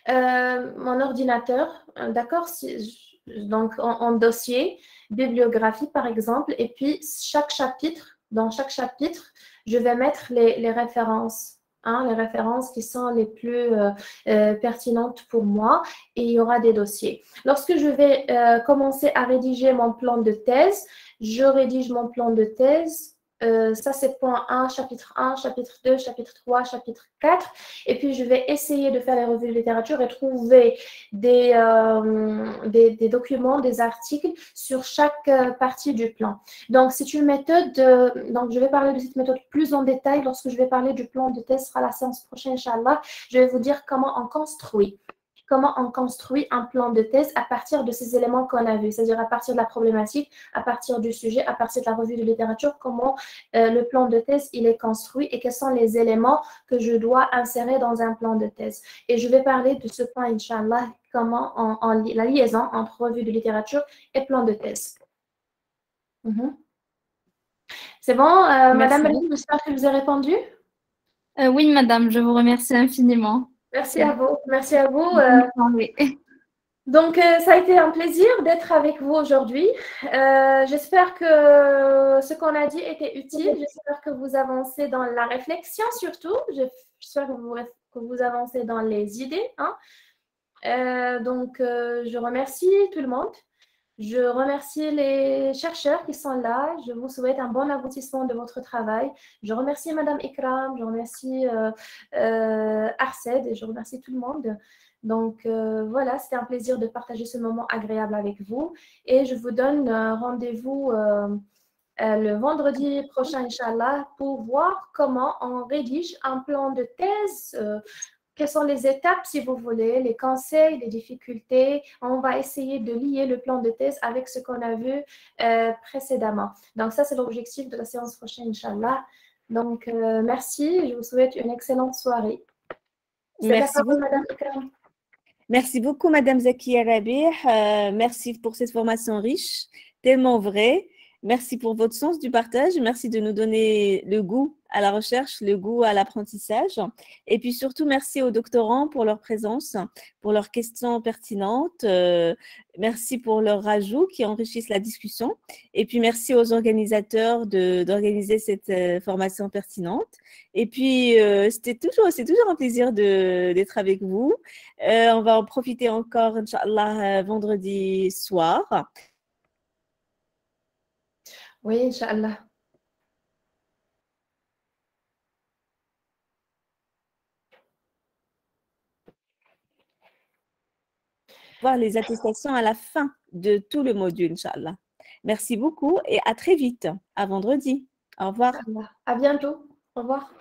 mon ordinateur, d'accord, donc en dossier, bibliographie par exemple, et puis dans chaque chapitre, je vais mettre les références, les références qui sont les plus pertinentes pour moi, et il y aura des dossiers. Lorsque je vais commencer à rédiger mon plan de thèse, je rédige mon plan de thèse. Ça, c'est point 1, chapitre 2, chapitre 3, chapitre 4. Et puis, je vais essayer de faire les revues de littérature et trouver des documents, des articles sur chaque partie du plan. Donc, c'est une méthode, donc je vais parler de cette méthode plus en détail lorsque je vais parler du plan de thèse, ce sera la séance prochaine, Inch'Allah. Je vais vous dire comment on construit un plan de thèse à partir de ces éléments qu'on a vus, c'est-à-dire à partir de la problématique, à partir du sujet, à partir de la revue de littérature, comment le plan de thèse il est construit et quels sont les éléments que je dois insérer dans un plan de thèse. Et je vais parler de ce point, Inch'Allah, comment la liaison entre revue de littérature et plan de thèse. C'est bon, Madame Marie, j'espère que je vous ai répondu. Oui, Madame, je vous remercie infiniment. Merci à vous. Merci à vous. Donc, ça a été un plaisir d'être avec vous aujourd'hui. J'espère que ce qu'on a dit était utile. J'espère que vous avancez dans la réflexion surtout. J'espère que vous avancez dans les idées. Donc, je remercie tout le monde. Je remercie les chercheurs qui sont là. Je vous souhaite un bon aboutissement de votre travail. Je remercie Madame Ikram, je remercie Arced et je remercie tout le monde. Donc, voilà, c'était un plaisir de partager ce moment agréable avec vous. Et je vous donne rendez-vous le vendredi prochain, Inch'Allah, pour voir comment on rédige un plan de thèse. Quelles sont les étapes, si vous voulez, les conseils, les difficultés. On va essayer de lier le plan de thèse avec ce qu'on a vu précédemment. Donc, ça, c'est l'objectif de la séance prochaine, Inch'Allah. Donc, merci. Je vous souhaite une excellente soirée. Merci beaucoup. Madame Ikram. Merci beaucoup, Madame Zakia Rabih. Merci pour cette formation riche, tellement vraie. Merci pour votre sens du partage. Merci de nous donner le goût à la recherche, le goût à l'apprentissage. Et puis surtout, merci aux doctorants pour leur présence, pour leurs questions pertinentes. Merci pour leurs rajouts qui enrichissent la discussion. Et puis, merci aux organisateurs d'organiser cette formation pertinente. Et puis, c'est toujours un plaisir d'être avec vous. On va en profiter encore, Inch'Allah, vendredi soir. Oui, Inch'Allah. Voir les attestations à la fin de tout le module, Inch'Allah. Merci beaucoup et à très vite. À vendredi. Au revoir. À bientôt. Au revoir.